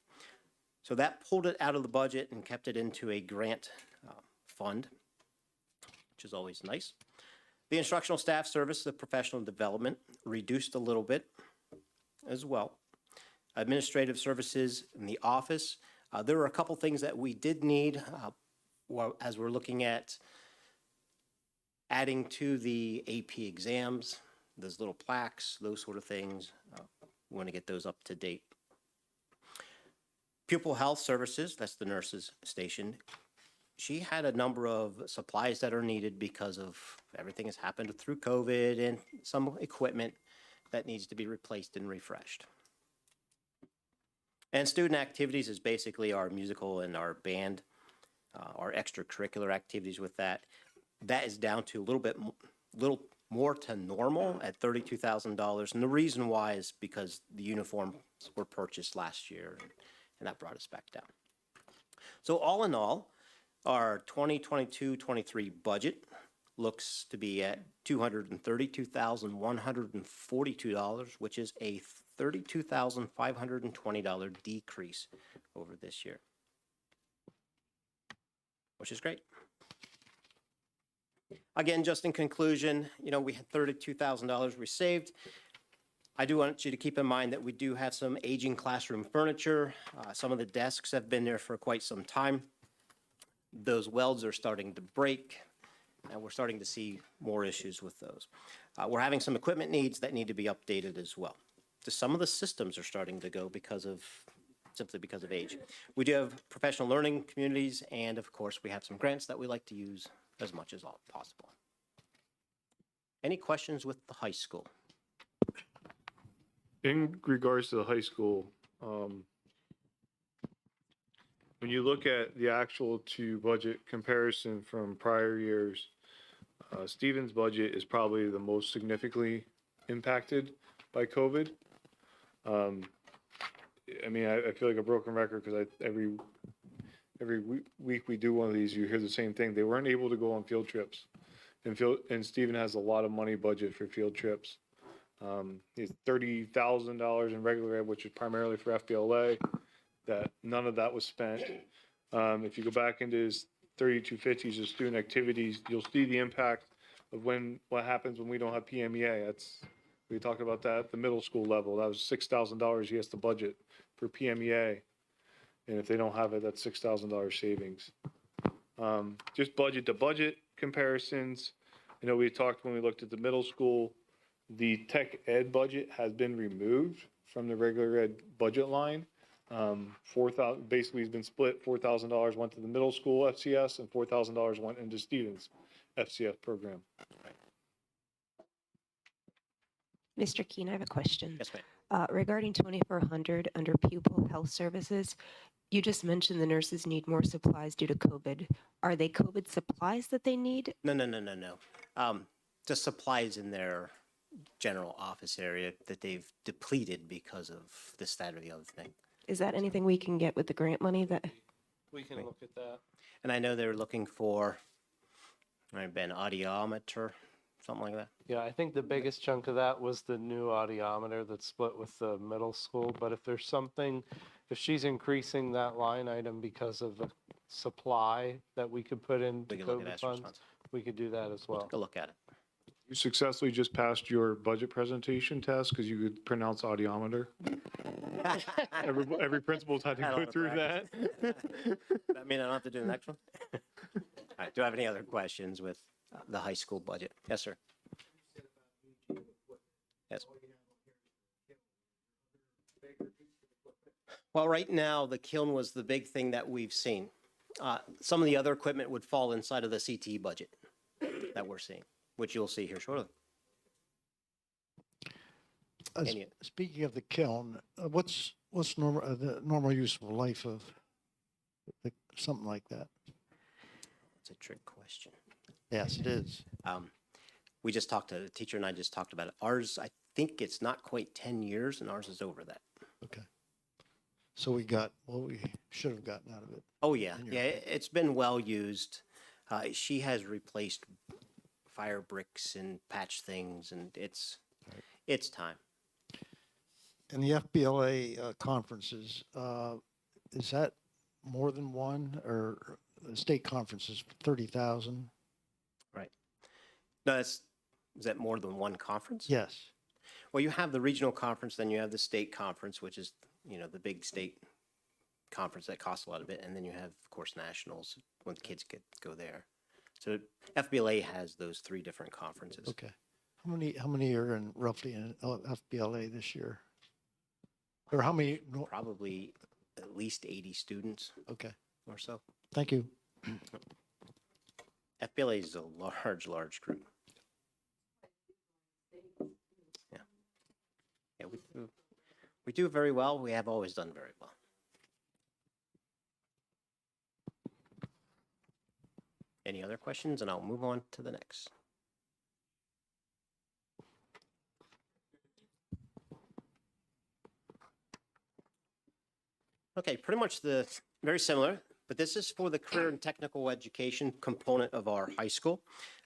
F: So that pulled it out of the budget and kept it into a grant fund, which is always nice. The instructional staff service, the professional development, reduced a little bit as well. Administrative services in the office, there were a couple things that we did need as we're looking at adding to the AP exams, those little plaques, those sort of things. We want to get those up to date. Pupil health services, that's the nurses station. She had a number of supplies that are needed because of everything has happened through COVID and some equipment that needs to be replaced and refreshed. And student activities is basically our musical and our band, our extracurricular activities with that. That is down to a little more to normal at $32,000. And the reason why is because the uniforms were purchased last year, and that brought us back down. So all in all, our 2022-23 budget looks to be at $232,142, which is a $32,520 decrease over this year, which is great. Again, just in conclusion, we had $32,000 we saved. I do want you to keep in mind that we do have some aging classroom furniture. Some of the desks have been there for quite some time. Those welds are starting to break, and we're starting to see more issues with those. We're having some equipment needs that need to be updated as well. Just some of the systems are starting to go simply because of age. We do have professional learning communities, and of course, we have some grants that we like to use as much as possible. Any questions with the high school?
B: In regards to the high school, when you look at the actual to budget comparison from prior years, Stephen's budget is probably the most significantly impacted by COVID. I feel like a broken record because every week we do one of these, you hear the same thing. They weren't able to go on field trips, and Stephen has a lot of money budget for field trips. He's $30,000 in regular ed, which is primarily for FBLA. That none of that was spent. If you go back into his 3250s of student activities, you'll see the impact of what happens when we don't have PMEA. We talked about that at the middle school level. That was $6,000 he has to budget for PMEA. And if they don't have it, that's $6,000 savings. Just budget to budget comparisons. We talked when we looked at the middle school, the tech ed budget has been removed from the regular ed budget line. Basically has been split. $4,000 went to the middle school FCS and $4,000 went into Stevens FCS program.
K: Mr. Keene, I have a question.
F: Yes, ma'am.
K: Regarding 2400 under pupil health services, you just mentioned the nurses need more supplies due to COVID. Are they COVID supplies that they need?
F: No. Just supplies in their general office area that they've depleted because of this, that, or the other thing.
K: Is that anything we can get with the grant money that?
E: We can look at that.
F: And I know they're looking for, an audiometer, something like that.
E: Yeah, I think the biggest chunk of that was the new audiometer that's split with the middle school. But if there's something, if she's increasing that line item because of a supply that we could put into
F: We can look at
E: COVID
F: ESSER's
E: funds,
F: funds.
E: we could do that as well.
F: Take a look at it.
B: You successfully just passed your budget presentation test because you could pronounce audiometer. Every principal's had to
F: Had a
B: go
F: lot of
B: through that.
F: I mean, I don't have to do the next one? All right, do I have any other questions with the high school budget? Yes, sir. Yes. Well, right now, the kiln was the big thing that we've seen. Some of the other equipment would fall inside of the CTE budget that we're seeing, which you'll see here shortly. Any-
G: Speaking of the kiln, what's normal, the normal useful life of something like that?
F: It's a trick question.
G: Yes, it is.
F: We just talked to, the teacher and I just talked about it. Ours, I think it's not quite 10 years, and ours is over that.
G: Okay. So we got what we should have gotten out of it.
F: Oh, yeah.
G: In your
F: Yeah, it's been well used. She has replaced fire bricks and patch things, and it's time.
G: And the FBLA conferences, is that more than one, or the state conferences, 30,000?
F: Right. No, is that more than one conference?
G: Yes.
F: Well, you have the regional conference, then you have the state conference, which is, the big state conference that costs a lot of it. And then you have, of course, nationals when the kids go there. So FBLA has those 3 different conferences.
G: Okay. How many are roughly in FBLA this year? Or how many?
F: Probably at least 80 students
G: Okay.
F: or so.
G: Thank you.
F: FBLA is a large group. Yeah. Yeah, we do very well. We have always done very well. Any other questions? And I'll move on to the next. Okay, pretty much very similar, but this is for the career and technical education component of our high school.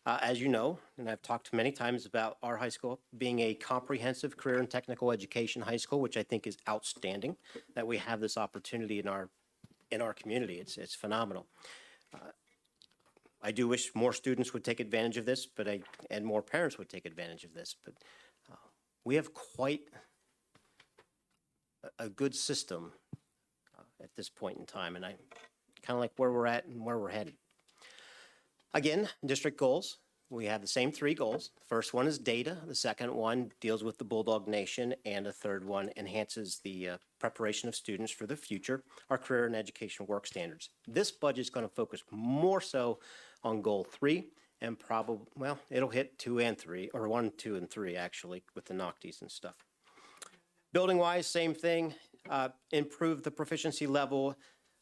F: As you know, and I've talked many times about our high school being a comprehensive career and technical education high school, which I think is outstanding that we have this opportunity in our community. It's phenomenal. I do wish more students would take advantage of this, and more parents would take advantage of this. But we have quite a good system at this point in time, and I kind of like where we're at and where we're headed. Again, district goals. We have the same 3 goals. The first one is data. The second one deals with the Bulldog Nation, and the third one enhances the preparation of students for the future, our career and education work standards. This budget is going to focus more so on goal 3, and probably, well, it'll hit 2 and 3, or 1, 2, and 3 actually, with the NOCTIs and stuff. Building wise, same thing. Improve the proficiency level.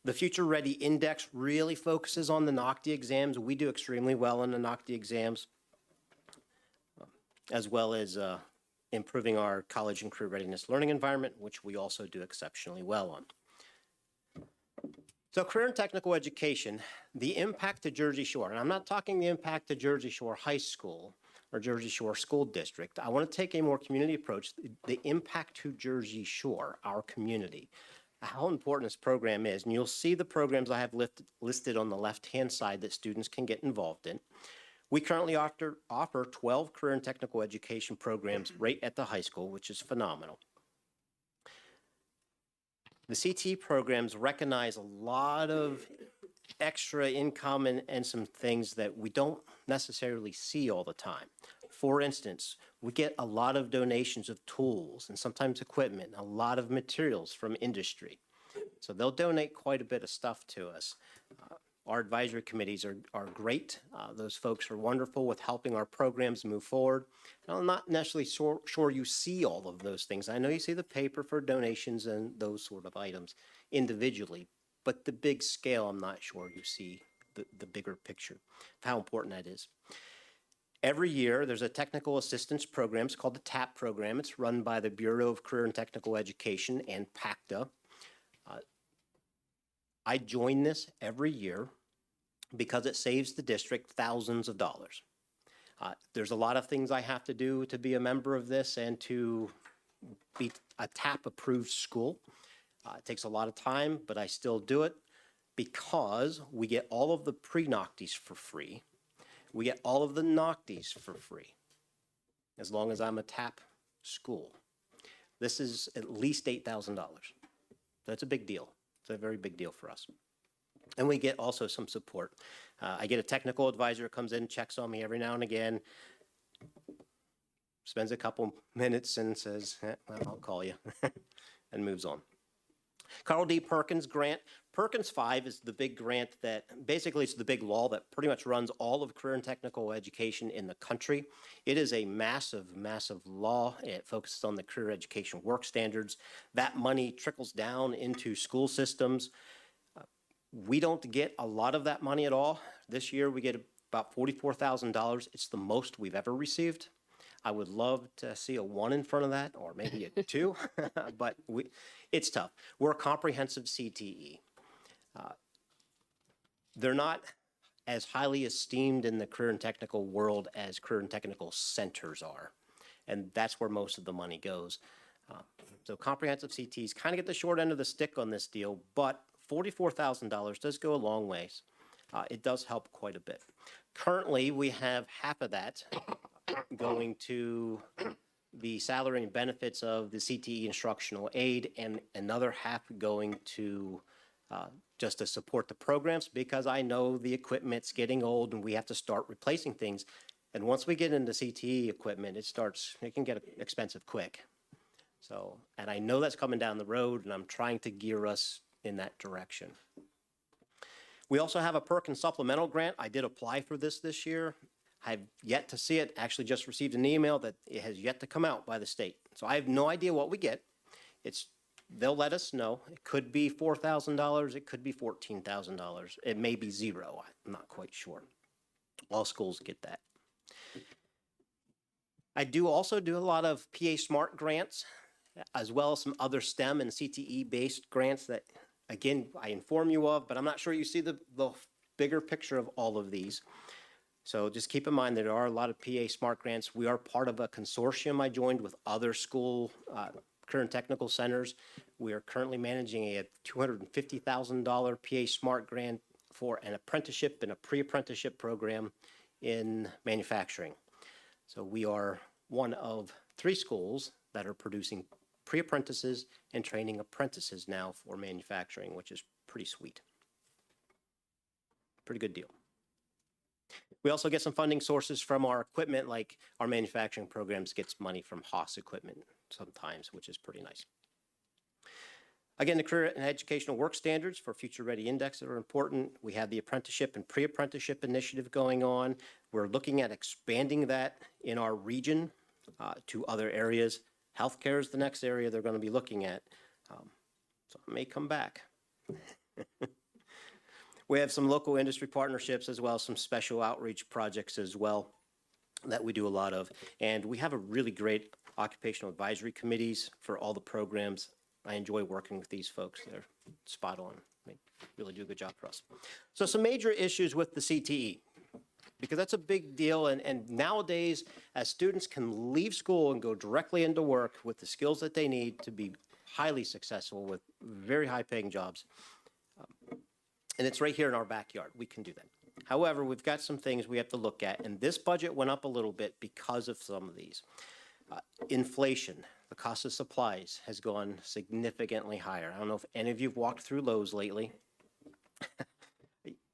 F: The Future Ready Index really focuses on the NOCTI exams. We do extremely well in the NOCTI exams, as well as improving our college and career readiness learning environment, which we also do exceptionally well on. So career and technical education, the impact to Jersey Shore, and I'm not talking the impact to Jersey Shore High School or Jersey Shore School District. I want to take a more community approach, the impact to Jersey Shore, our community, how important this program is. And you'll see the programs I have listed on the left-hand side that students can get involved in. We currently offer 12 career and technical education programs right at the high school, which is phenomenal. The CTE programs recognize a lot of extra income and some things that we don't necessarily see all the time. For instance, we get a lot of donations of tools and sometimes equipment, a lot of materials from industry. So they'll donate quite a bit of stuff to us. Our advisory committees are great. Those folks are wonderful with helping our programs move forward. And I'm not necessarily sure you see all of those things. I know you see the paper for donations and those sort of items individually, but the big scale, I'm not sure you see the bigger picture of how important that is. Every year, there's a technical assistance program. It's called the TAP program. It's run by the Bureau of Career and Technical Education and PACTA. I join this every year because it saves the district thousands of dollars. There's a lot of things I have to do to be a member of this and to be a TAP-approved school. It takes a lot of time, but I still do it because we get all of the pre-NOCTIs for free. We get all of the NOCTIs for free, as long as I'm a TAP school. This is at least $8,000. That's a big deal. It's a very big deal for us. And we get also some support. I get a technical advisor who comes in, checks on me every now and again, spends a couple minutes and says, well, I'll call you, and moves on. Carl D. Perkins grant. Perkins 5 is the big grant that, basically it's the big law that pretty much runs all of career and technical education in the country. It is a massive, massive law. It focuses on the career education work standards. That money trickles down into school systems. We don't get a lot of that money at all. This year we get about $44,000. It's the most we've ever received. I would love to see a 1 in front of that, or maybe a 2, but it's tough. We're a comprehensive CTE. They're not as highly esteemed in the career and technical world as career and technical centers are, and that's where most of the money goes. So comprehensive CTs kind of get the short end of the stick on this deal, but $44,000 does go a long ways. It does help quite a bit. Currently, we have half of that going to the salary and benefits of the CTE instructional aid, and another half going to just to support the programs, because I know the equipment's getting old and we have to start replacing things. And once we get into CTE equipment, it can get expensive quick. So, and I know that's coming down the road, and I'm trying to gear us in that direction. We also have a Perk and Supplemental grant. I did apply for this year. I've yet to see it. Actually just received an email that it has yet to come out by the state. So I have no idea what we get. They'll let us know. It could be $4,000. It could be $14,000. It may be 0. I'm not quite sure. All schools get that. I do also do a lot of PA Smart grants, as well as some other STEM and CTE based grants that, again, I inform you of, but I'm not sure you see the bigger picture of all of these. So just keep in mind that there are a lot of PA Smart grants. We are part of a consortium I joined with other school career and technical centers. We are currently managing a $250,000 PA Smart grant for an apprenticeship and a pre-apprenticeship program in manufacturing. So we are one of 3 schools that are producing pre-apprentices and training apprentices now for manufacturing, which is pretty sweet. Pretty good deal. We also get some funding sources from our equipment, like our manufacturing programs gets money from Haas equipment sometimes, which is pretty nice. Again, the career and educational work standards for Future Ready Index that are important. We have the apprenticeship and pre-apprenticeship initiative going on. We're looking at expanding that in our region to other areas. Healthcare is the next area they're going to be looking at. So it may come back. We have some local industry partnerships as well as some special outreach projects as well that we do a lot of. And we have a really great occupational advisory committees for all the programs. I enjoy working with these folks. They're spot on. They really do a good job for us. So some major issues with the CTE, because that's a big deal. And nowadays, as students can leave school and go directly into work with the skills that they need to be highly successful with very high paying jobs. And it's right here in our backyard. We can do that. However, we've got some things we have to look at, and this budget went up a little bit because of some of these. Inflation, the cost of supplies has gone significantly higher. I don't know if any of you have walked through Lowe's lately.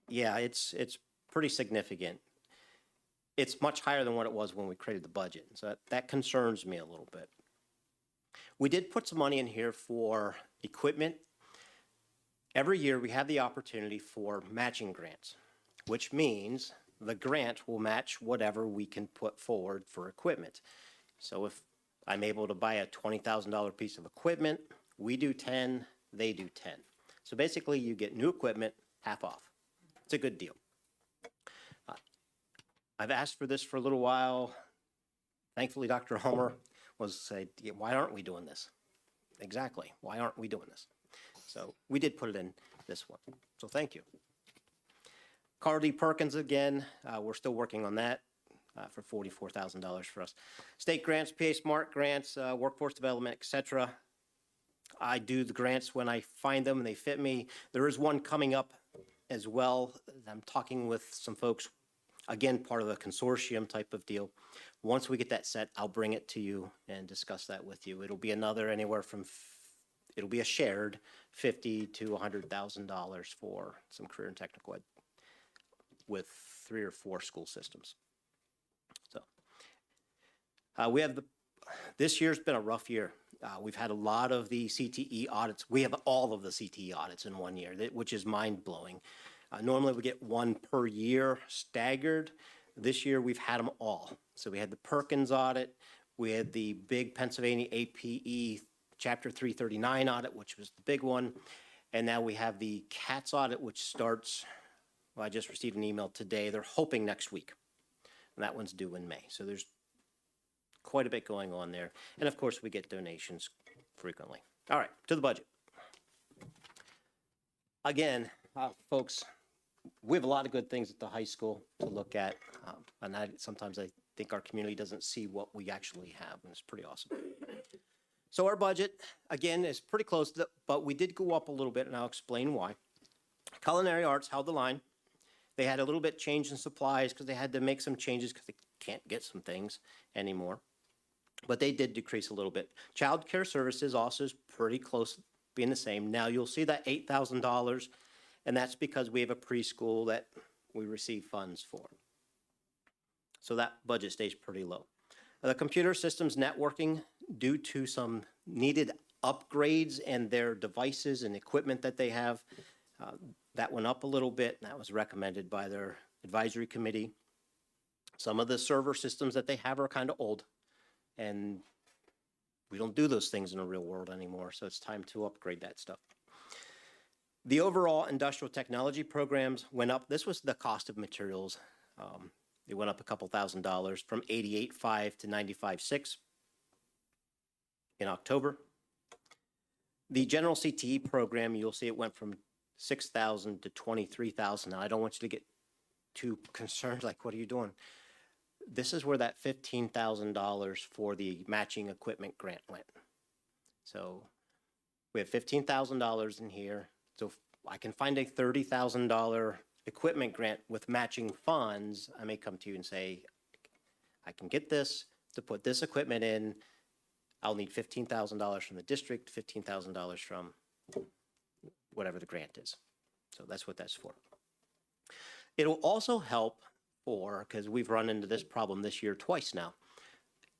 F: Yeah, it's pretty significant. It's much higher than what it was when we created the budget, so that concerns me a little bit. We did put some money in here for equipment. Every year we have the opportunity for matching grants, which means the grant will match whatever we can put forward for equipment. So if I'm able to buy a $20,000 piece of equipment, we do 10, they do 10. So basically you get new equipment, half off. It's a good deal. I've asked for this for a little while. Thankfully, Dr. Homer was saying, why aren't we doing this? Exactly, why aren't we doing this? So we did put it in this one. So thank you. Carl D. Perkins again, we're still working on that for $44,000 for us. State grants, PA Smart grants, workforce development, etc. I do the grants when I find them and they fit me. There is one coming up as well. I'm talking with some folks Again, part of a consortium type of deal. Once we get that set, I'll bring it to you and discuss that with you. It'll be another anywhere from, it'll be a shared $50,000 to $100,000 for some career and technical ed with 3 or 4 school systems. So we have this year's been a rough year. We've had a lot of the CTE audits. We have all of the CTE audits in one year, which is mind-blowing. Normally we get one per year staggered. This year we've had them all. So we had the Perkins audit, we had the big Pennsylvania APE Chapter 339 audit, which was the big one. And now we have the CATS audit, which starts, well, I just received an email today. They're hoping next week. And that one's due in May. So there's quite a bit going on there. And of course, we get donations frequently. All right, to the budget. Again, folks, we have a lot of good things at the high school to look at. And sometimes I think our community doesn't see what we actually have, and it's pretty awesome. So our budget, again, is pretty close, but we did go up a little bit, and I'll explain why. Culinary arts held the line. They had a little bit change in supplies because they had to make some changes because they can't get some things anymore. But they did decrease a little bit. Child care services also is pretty close, being the same. Now you'll see that $8,000, and that's because we have a preschool that we receive funds for. So that budget stays pretty low. The computer systems networking, due to some needed upgrades and their devices and equipment that they have, that went up a little bit, and that was recommended by their advisory committee. Some of the server systems that they have are kind of old, and we don't do those things in the real world anymore, so it's time to upgrade that stuff. The overall industrial technology programs went up. This was the cost of materials. It went up a couple $1,000 from $88,500 to $95,600 in October. The general CTE program, you'll see it went from $6,000 to $23,000. Now, I don't want you to get too concerned, like, what are you doing? This is where that $15,000 for the matching equipment grant went. So we have $15,000 in here. So if I can find a $30,000 equipment grant with matching funds, I may come to you and say, I can get this to put this equipment in. I'll need $15,000 from the district, $15,000 from whatever the grant is. So that's what that's for. It'll also help for, because we've run into this problem this year twice now,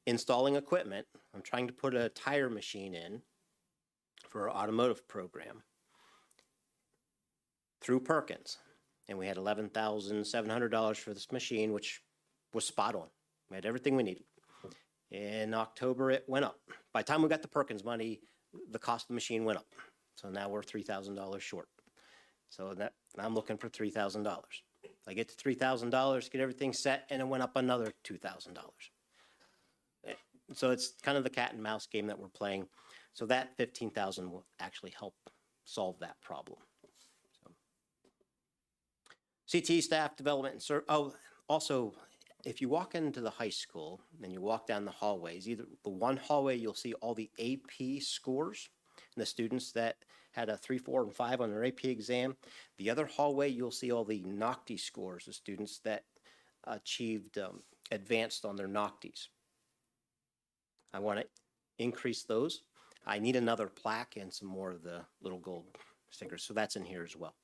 F: installing equipment. I'm trying to put a tire machine in for our automotive program through Perkins. And we had $11,700 for this machine, which was spot on. We had everything we needed. In October, it went up. By the time we got the Perkins money, the cost of the machine went up. So now we're $3,000 short. So that I'm looking for $3,000. I get to $3,000, get everything set, and it went up another $2,000. So it's kind of the cat and mouse game that we're playing. So that $15,000 will actually help solve that problem. So. CTE staff development and also, if you walk into the high school and you walk down the hallways, either the one hallway you'll see all the AP scores and the students that had a 3, 4, and 5 on their AP exam. The other hallway you'll see all the NOCTI scores, the students that achieved advanced on their NOCTIs. I want to increase those. I need another plaque and some more of the little gold stickers, so that's in here as well.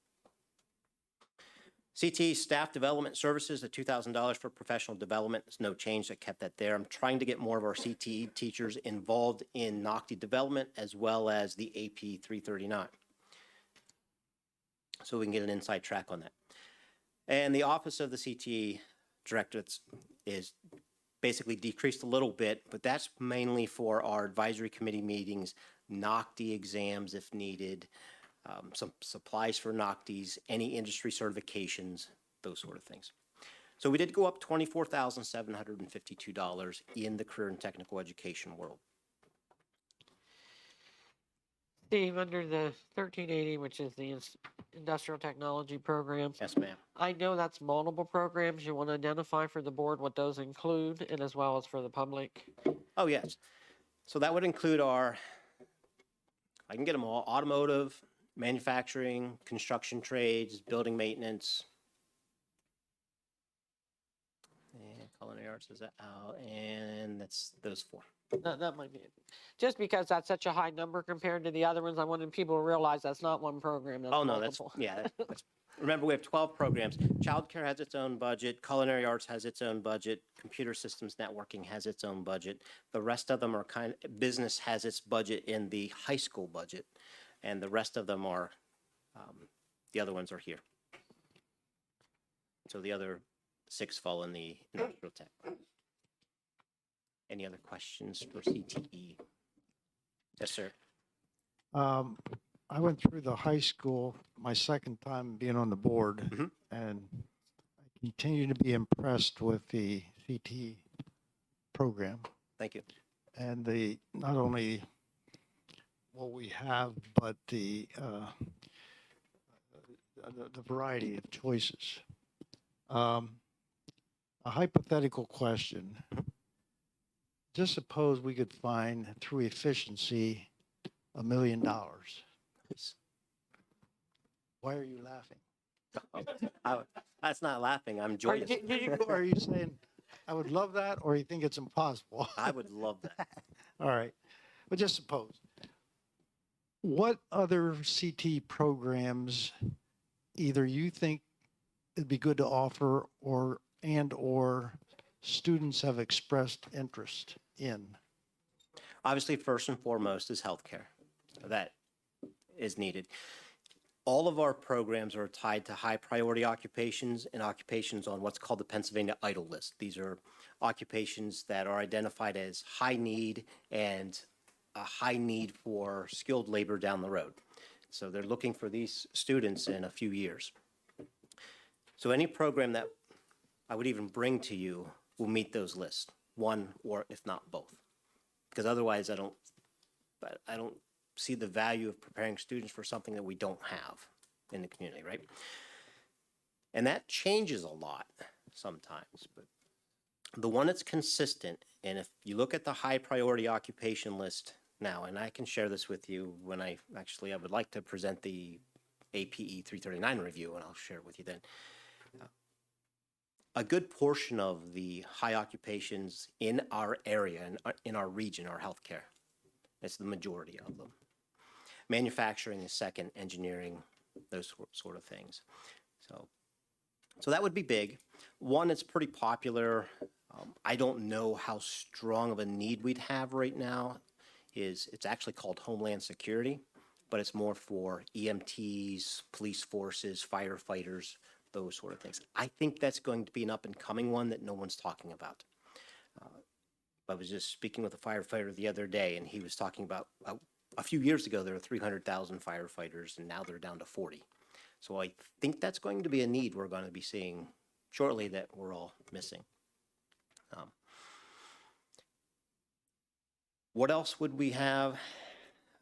F: CTE staff development services, the $2,000 for professional development. There's no change. I kept that there. I'm trying to get more of our CTE teachers involved in NOCTI development as well as the AP 339. So we can get an inside track on that. And the office of the CTE director is basically decreased a little bit, but that's mainly for our advisory committee meetings, NOCTI exams if needed, some supplies for NOCTIs, any industry certifications, those sort of things. So we did go up $24,752 in the career and technical education world.
A: Steve, under the 1380, which is the industrial technology program,
F: Yes, ma'am.
A: I know that's multiple programs. You want to identify for the board what those include and as well as for the public.
F: Oh, yes. So that would include I can get them all, automotive, manufacturing, construction trades, building maintenance. Culinary arts is out, and that's those 4.
A: That might be it. Just because that's such a high number compared to the other ones, I wanted people to realize that's not one program, that's
F: Oh, no, that's,
A: multiple.
F: yeah. Remember, we have 12 programs. Childcare has its own budget. Culinary arts has its own budget. Computer systems networking has its own budget. The rest of them are business has its budget in the high school budget. And the rest of them are, the other ones are here. So the other 6 fall in the industrial tech. Any other questions for CTE? Yes, sir.
G: I went through the high school, my second time being on the board,
F: Mhm.
G: and I continue to be impressed with the CT program
F: Thank you.
G: and the, not only what we have, but the variety of choices. A hypothetical question. Just suppose we could find through efficiency $1 million. Why are you laughing?
F: That's not laughing. I'm
A: Are
F: joyous.
G: Are you saying, I would love that, or you think it's impossible?
F: I would love that.
G: All right, but just suppose. What other CT programs either you think it'd be good to offer or students have expressed interest in?
F: Obviously, first and foremost is healthcare. That is needed. All of our programs are tied to high priority occupations and occupations on what's called the Pennsylvania Idle List. These are occupations that are identified as high need and a high need for skilled labor down the road. So they're looking for these students in a few years. So any program that I would even bring to you will meet those lists, one or if not both. Because otherwise I don't see the value of preparing students for something that we don't have in the community, right? And that changes a lot sometimes, but the one that's consistent, and if you look at the high priority occupation list now, and I can share this with you when I would like to present the APE 339 review, and I'll share it with you then. A good portion of the high occupations in our area and in our region are healthcare. It's the majority of them. Manufacturing is second, engineering, those sort of things. So that would be big. One that's pretty popular, I don't know how strong of a need we'd have right now, it's actually called Homeland Security, but it's more for EMTs, police forces, firefighters, those sort of things. I think that's going to be an up-and-coming one that no one's talking about. I was just speaking with a firefighter the other day, and he was talking about a few years ago, there were 300,000 firefighters, and now they're down to 40. So I think that's going to be a need we're going to be seeing shortly that we're all missing. What else would we have?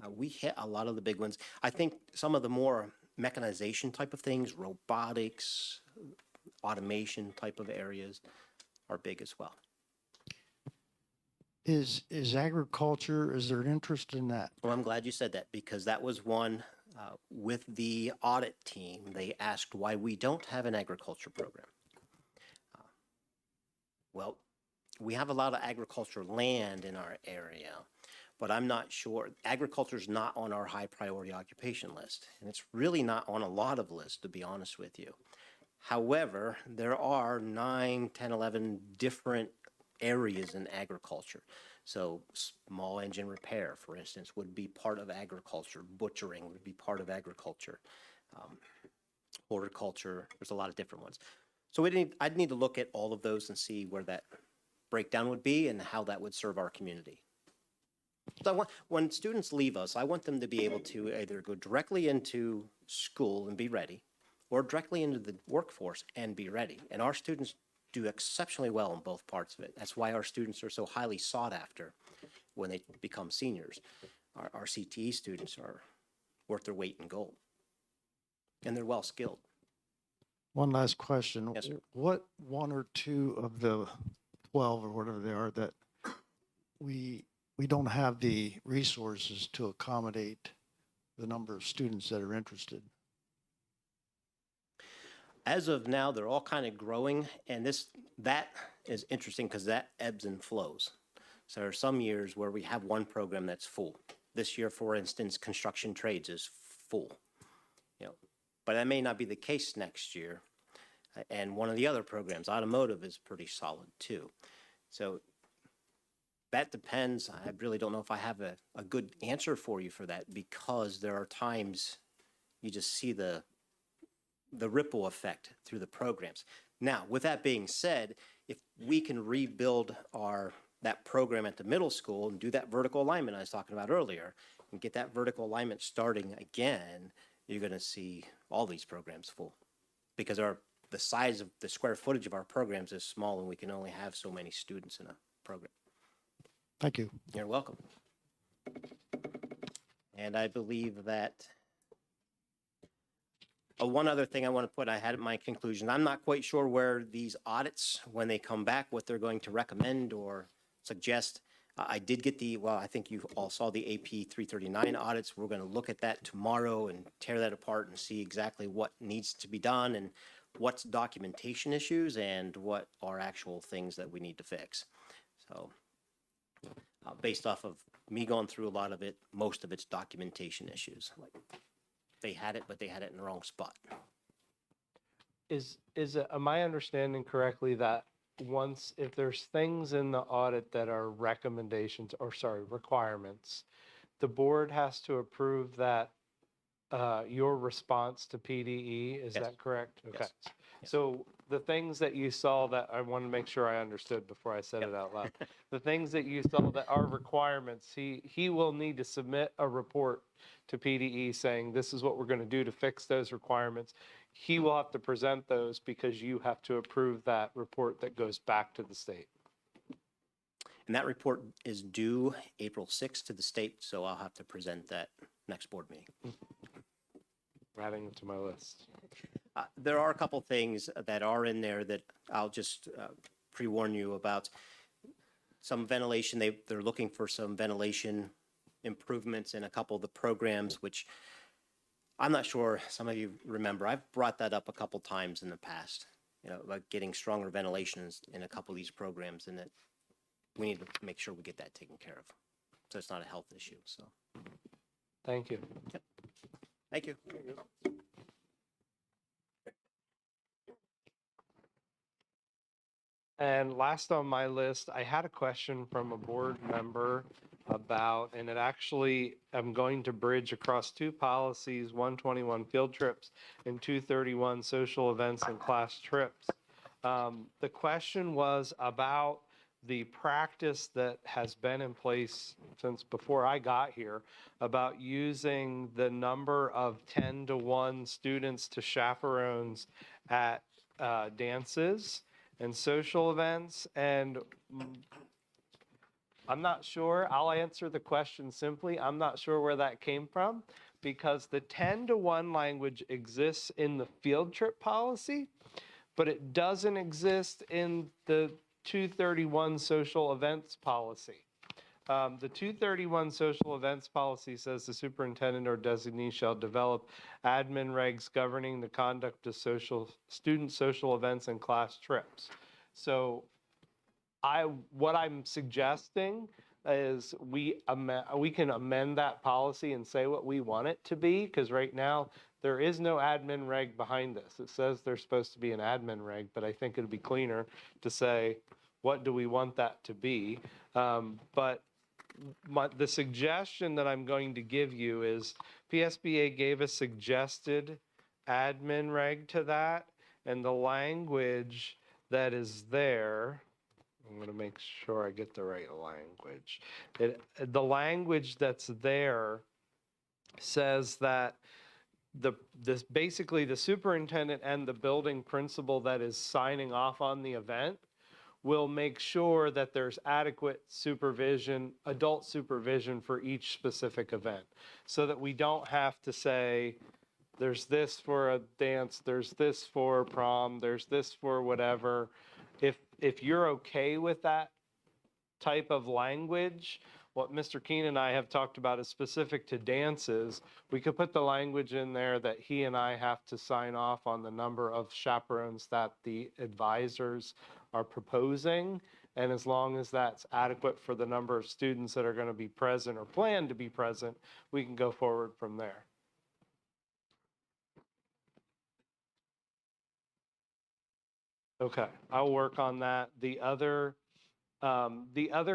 F: We hit a lot of the big ones. I think some of the more mechanization type of things, robotics, automation type of areas are big as well.
G: Is agriculture, is there an interest in that?
F: Well, I'm glad you said that because that was one with the audit team. They asked why we don't have an agriculture program. Well, we have a lot of agriculture land in our area, but I'm not sure. Agriculture is not on our high priority occupation list, and it's really not on a lot of lists, to be honest with you. However, there are 9, 10, 11 different areas in agriculture. So small engine repair, for instance, would be part of agriculture. Butchering would be part of agriculture. Horticulture, there's a lot of different ones. So I'd need to look at all of those and see where that breakdown would be and how that would serve our community. So when students leave us, I want them to be able to either go directly into school and be ready, or directly into the workforce and be ready. And our students do exceptionally well in both parts of it. That's why our students are so highly sought after when they become seniors. Our CTE students are worth their weight in gold. And they're well skilled.
G: One last question.
F: Yes, sir.
G: What one or two of the 12 or whatever they are that we don't have the resources to accommodate the number of students that are interested?
F: As of now, they're all kind of growing, and that is interesting because that ebbs and flows. So there are some years where we have one program that's full. This year, for instance, construction trades is full. You know, but that may not be the case next year. And one of the other programs, automotive, is pretty solid too. So that depends. I really don't know if I have a good answer for you for that, because there are times you just see the ripple effect through the programs. Now, with that being said, if we can rebuild that program at the middle school and do that vertical alignment I was talking about earlier, and get that vertical alignment starting again, you're going to see all these programs full, because the size of the square footage of our programs is small, and we can only have so many students in a program.
G: Thank you.
F: You're welcome. And I believe that one other thing I want to put, I had in my conclusion, I'm not quite sure where these audits, when they come back, what they're going to recommend or suggest. I did get I think you all saw the AP 339 audits. We're going to look at that tomorrow and tear that apart and see exactly what needs to be done and what's documentation issues and what are actual things that we need to fix. So based off of me going through a lot of it, most of it's documentation issues. Like they had it, but they had it in the wrong spot.
E: Is it, am I understanding correctly that if there's things in the audit that are recommendations, or sorry, requirements, the board has to approve that, your response to PDE, is
F: Yes.
E: that correct? Okay.
F: Yes. Yes.
E: So the things that you saw that I want to make sure I understood before I said it out loud, the things that you saw that are requirements, he will need to submit a report to PDE saying this is what we're going to do to fix those requirements. He will have to present those because you have to approve that report that goes back to the state.
F: And that report is due April 6th to the state, so I'll have to present that next board meeting.
E: Adding it to my list.
F: There are a couple things that are in there that I'll just pre-warn you about. Some ventilation, they're looking for some ventilation improvements in a couple of the programs, which I'm not sure some of you remember. I've brought that up a couple times in the past, about getting stronger ventilation in a couple of these programs, and that we need to make sure we get that taken care of. So it's not a health issue, so.
E: Thank you.
F: Yep. Thank you.
E: And last on my list, I had a question from a board member about, and it actually, I'm going to bridge across two policies, 121 field trips and 231 social events and class trips. The question was about the practice that has been in place since before I got here about using the number of 10-to-1 students to chaperones at dances and social events. And I'm not sure, I'll answer the question simply, I'm not sure where that came from, because the 10-to-1 language exists in the field trip policy, but it doesn't exist in the 231 social events policy. The 231 social events policy says the superintendent or designee shall develop admin regs governing the conduct of student social events and class trips. So what I'm suggesting is we can amend that policy and say what we want it to be, because right now there is no admin reg behind this. It says there's supposed to be an admin reg, but I think it'd be cleaner to say, what do we want that to be? But the suggestion that I'm going to give you is PSBA gave a suggested admin reg to that, and the language that is there, I'm going to make sure I get the right language. The language that's there says that basically the superintendent and the building principal that is signing off on the event will make sure that there's adequate supervision, adult supervision for each specific event, so that we don't have to say, there's this for a dance, there's this for prom, there's this for whatever. If you're okay with that type of language, what Mr. Keen and I have talked about is specific to dances. We could put the language in there that he and I have to sign off on the number of chaperones that the advisors are proposing. And as long as that's adequate for the number of students that are going to be present or plan to be present, we can go forward from there. Okay, I'll work on that. The other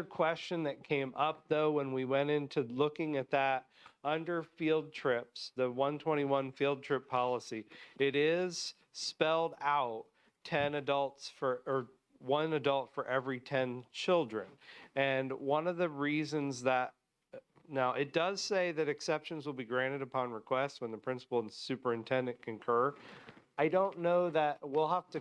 E: question that came up though, when we went into looking at that under field trips, the 121 field trip policy, it is spelled out 10 adults for, or 1 adult for every 10 children. And one of the reasons that, now it does say that exceptions will be granted upon request when the principal and superintendent concur. I don't know that we'll have to,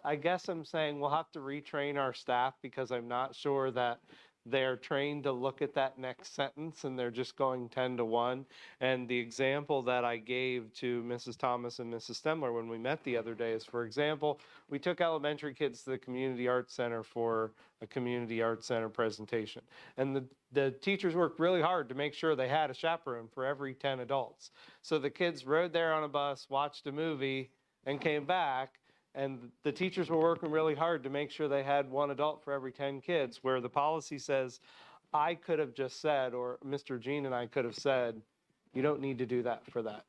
E: I guess I'm saying we'll have to retrain our staff because I'm not sure that they're trained to look at that next sentence and they're just going 10 to 1. And the example that I gave to Mrs. Thomas and Mrs. Stemler when we met the other day is, for example, we took elementary kids to the Community Arts Center for a Community Arts Center presentation. And the teachers worked really hard to make sure they had a chaperone for every 10 adults. So the kids rode there on a bus, watched a movie, and came back, and the teachers were working really hard to make sure they had 1 adult for every 10 kids, where the policy says, I could have just said, or Mr. Jean and I could have said, you don't need to do that for that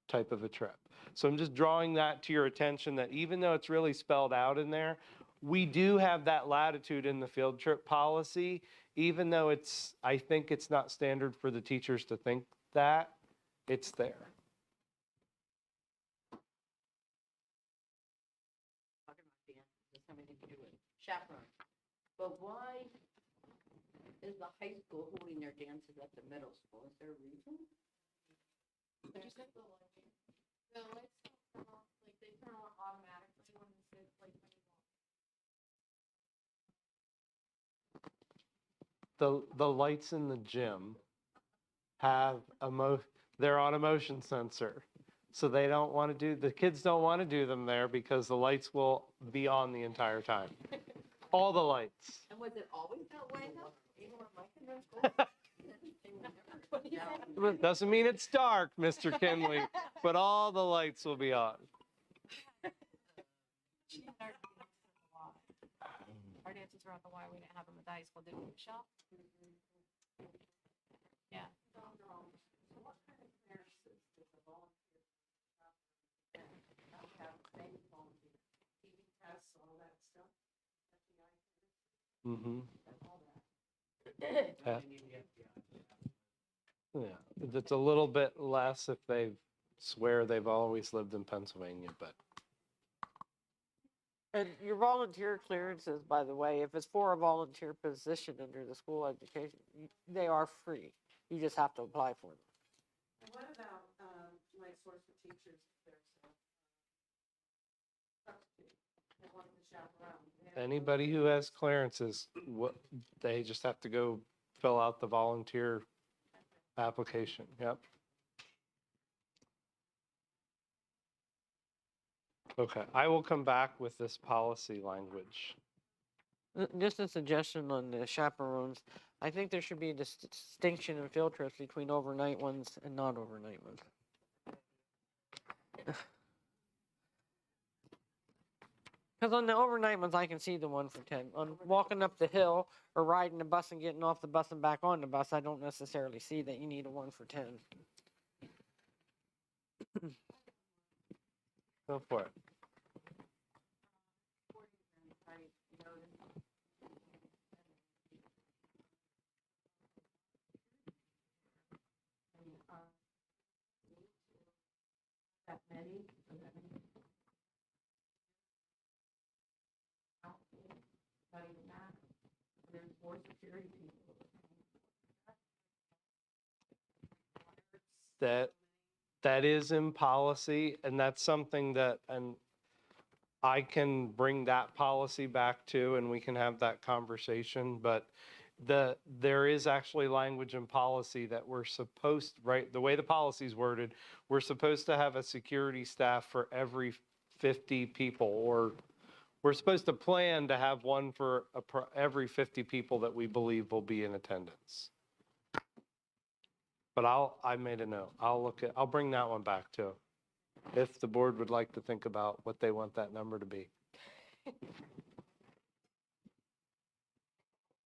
E: type of a trip. So I'm just drawing that to your attention that even though it's really spelled out in there, we do have that latitude in the field trip policy, even though I think it's not standard for the teachers to think that, it's there.
D: Talking about dance, there's something to do with chaperone. But why is the high school holding their dances at the middle school? Is there a reason?
C: There's the lighting. The lights don't turn on, like they turn on automatically when it's like
E: The lights in the gym have they're on a motion sensor. So they don't want to the kids don't want to do them there because the lights will be on the entire time. All the lights.
D: And was it always that way though? Even when my kids were in school? They were never put down.
E: Doesn't mean it's dark, Mr. Kinley, but all the lights will be on.
L: Our dances were at the Y, we didn't have them at the high school, did we, Michelle? Yeah.
E: Mm-hmm. Yeah, it's a little bit less if they swear they've always lived in Pennsylvania, but.
A: And your volunteer clearances, by the way, if it's for a volunteer position under the school education, they are free. You just have to apply for them.
D: And what about, like, source for teachers, if there's a substitute, they want to chaperone?
E: Anybody who has clearances, they just have to go fill out the volunteer application. Yep. Okay, I will come back with this policy language.
A: Just a suggestion on the chaperones. I think there should be a distinction in field trips between overnight ones and not overnight ones. Because on the overnight ones, I can see the 1 for 10. On walking up the hill or riding the bus and getting off the bus and back on the bus, I don't necessarily see that you need a 1 for 10.
E: Go for it.
D: That many, not even that. There's more security people.
E: That is in policy, and that's something that, and I can bring that policy back to, and we can have that conversation, but there is actually language in policy that we're supposed, right, the way the policy is worded, we're supposed to have a security staff for every 50 people, or we're supposed to plan to have one for every 50 people that we believe will be in attendance. But I made a note. I'll bring that one back too. If the board would like to think about what they want that number to be.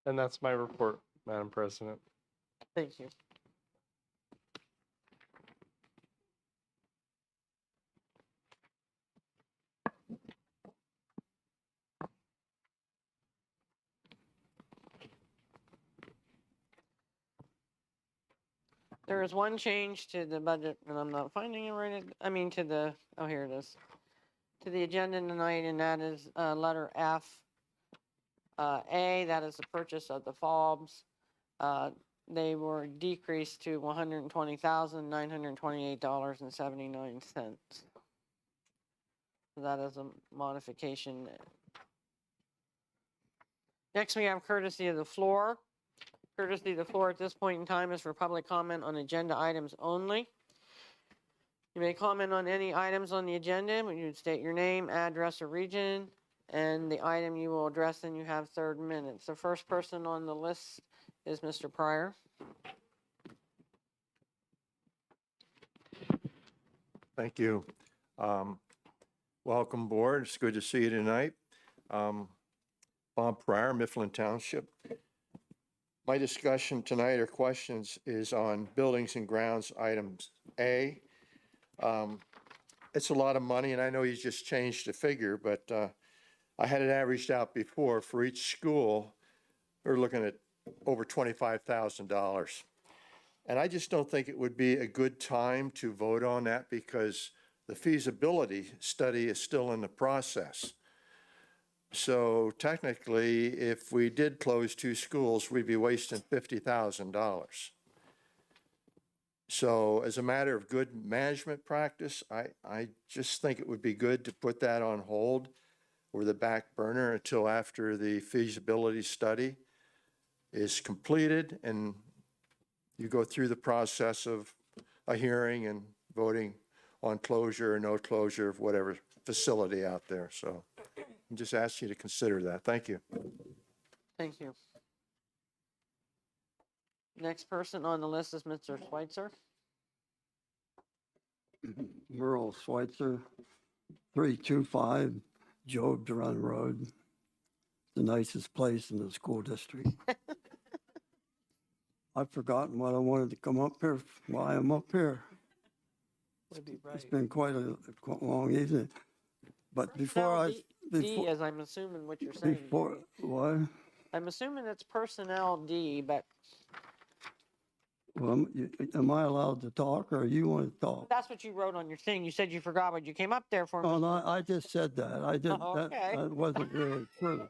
E: And that's my report, Madam President.
A: Thank you. There is one change to the budget, and I'm not finding it right. I mean, to the, oh, here it is. To the agenda tonight, and that is letter F. A, that is the purchase of the fobs. They were decreased to $120,928.79. So that is a modification. Next, we have courtesy of the floor. Courtesy of the floor at this point in time is for public comment on agenda items only. You may comment on any items on the agenda, when you would state your name, address, or region, and the item you will address, and you have 30 minutes. The first person on the list is Mr. Pryor.
M: Thank you. Welcome, board. It's good to see you tonight. Bob Pryor, Mifflin Township. My discussion tonight or questions is on buildings and grounds items A. It's a lot of money, and I know you just changed the figure, but I had it averaged out before for each school. We're looking at over $25,000. And I just don't think it would be a good time to vote on that because the feasibility study is still in the process. So technically, if we did close 2 schools, we'd be wasting $50,000. So as a matter of good management practice, I just think it would be good to put that on hold or the back burner until after the feasibility study is completed and you go through the process of a hearing and voting on closure or no closure of whatever facility out there. So I'm just asking you to consider that. Thank you.
A: Thank you. Next person on the list is Mr. Schweitzer.
N: Merle Schweitzer, 325 Job Duran Road, the nicest place in the school district. I've forgotten what I wanted to come up here, why I'm up here. It's been quite a long evening. But before
A: D, as I'm assuming what you're saying.
N: Before, what?
A: I'm assuming it's personnel D, but
N: Well, am I allowed to talk or you want to talk?
A: that's what you wrote on your thing. You said you forgot what you came up there for.
N: Oh, no, I just said that. I didn't,
A: Okay.
N: that wasn't really true.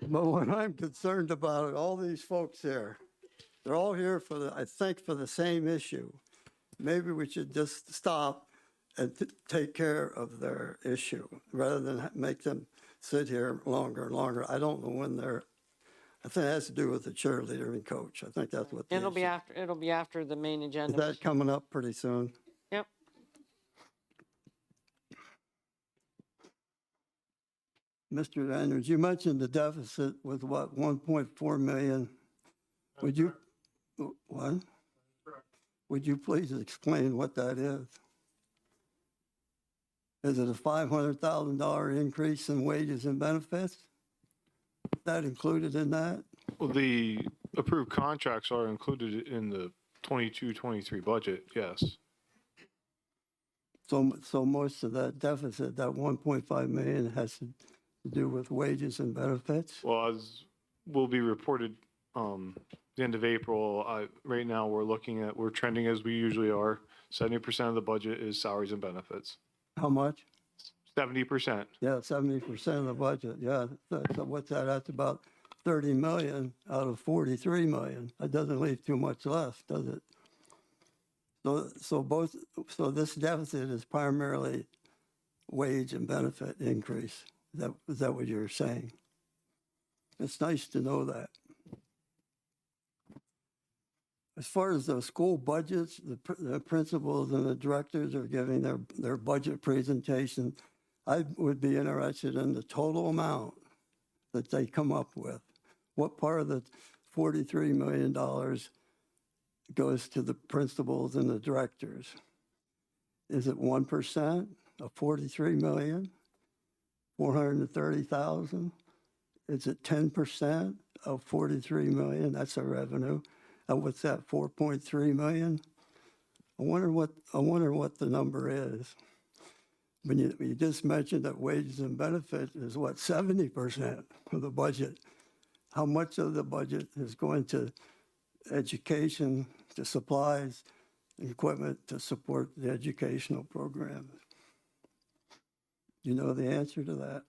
N: But what I'm concerned about, all these folks here, they're all here for the, I think, for the same issue. Maybe we should just stop and take care of their issue rather than make them sit here longer and longer. I don't know when they're, I think it has to do with the cheerleader and coach. I think that's what.
A: It'll be after the main agenda.
N: Is that coming up pretty soon?
A: Yep.
N: Mr. Andrews, you mentioned the deficit with what, 1.4 million? Would you, what? Would you please explain what that is? Is it a $500,000 increase in wages and benefits? Is that included in that?
B: Well, the approved contracts are included in the 22-23 budget, yes.
N: So most of that deficit, that 1.5 million, has to do with wages and benefits?
B: Well, as will be reported the end of April, right now we're trending as we usually are. 70% of the budget is salaries and benefits.
N: How much?
B: 70%.
N: Yeah, 70% of the budget, yeah. So what's that? That's about 30 million out of 43 million. That doesn't leave too much left, does it? So this deficit is primarily wage and benefit increase. Is that what you're saying? It's nice to know that. As far as the school budgets, the principals and the directors are giving their budget presentation. I would be interested in the total amount that they come up with. What part of the $43 million goes to the principals and the directors? Is it 1% of 43 million? 430,000? is it 10% of 43 million? That's our revenue. And what's that, 4.3 million? I wonder what the number is. When you just mentioned that wages and benefits is what, 70% of the budget. How much of the budget is going to education, to supplies, and equipment to support the educational program? Do you know the answer to that?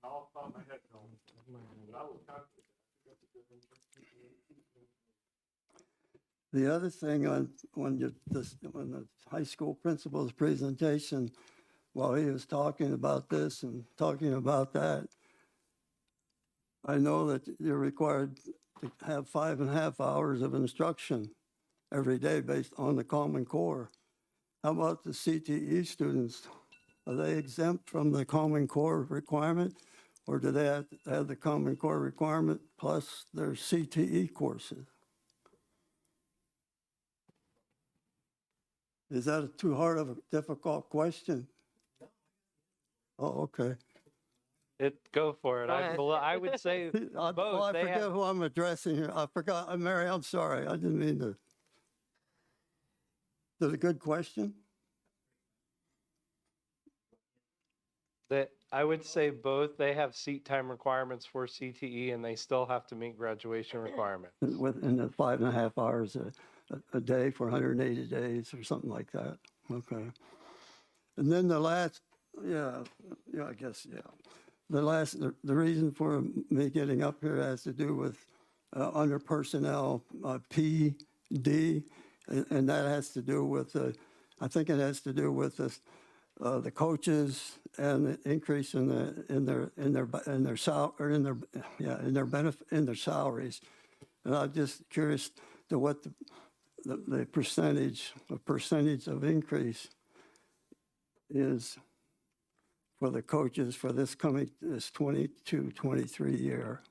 B: Off the top of my head, no. But I will calculate
N: The other thing on the high school principal's presentation, while he was talking about this and talking about that, I know that you're required to have 5.5 hours of instruction every day based on the Common Core. How about the CTE students? Are they exempt from the Common Core requirement, or do they have to have the Common Core requirement plus their CTE courses? Is that too hard of a difficult question? Oh, okay.
E: Go for it.
A: Go ahead.
E: I would say
N: I
E: both. They
N: forget
E: have,
N: who I'm addressing here. I forgot. Mary, I'm sorry. I didn't mean to. Is it a good question?
E: I would say both. They have seat time requirements for CTE, and they still have to meet graduation requirements.
N: Within the 5.5 hours a day for 180 days or something like that. Okay. And then the last, I guess. The reason for me getting up here has to do with under personnel PD, and that has to do with I think it has to do with the coaches and the increase in their salaries. And I'm just curious to what the percentage of increase is for the coaches for this 22-23 year.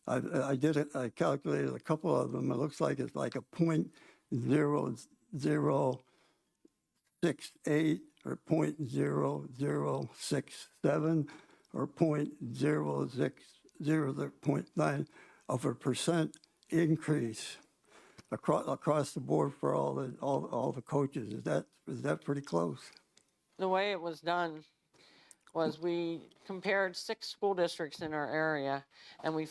N: I calculated a couple of them. It looks like it's like a 0.0068 or 0.0067 or 0.9 of a percent increase across the board for all the coaches. Is that pretty close?
A: The way it was done was we compared 6 school districts in our area, and we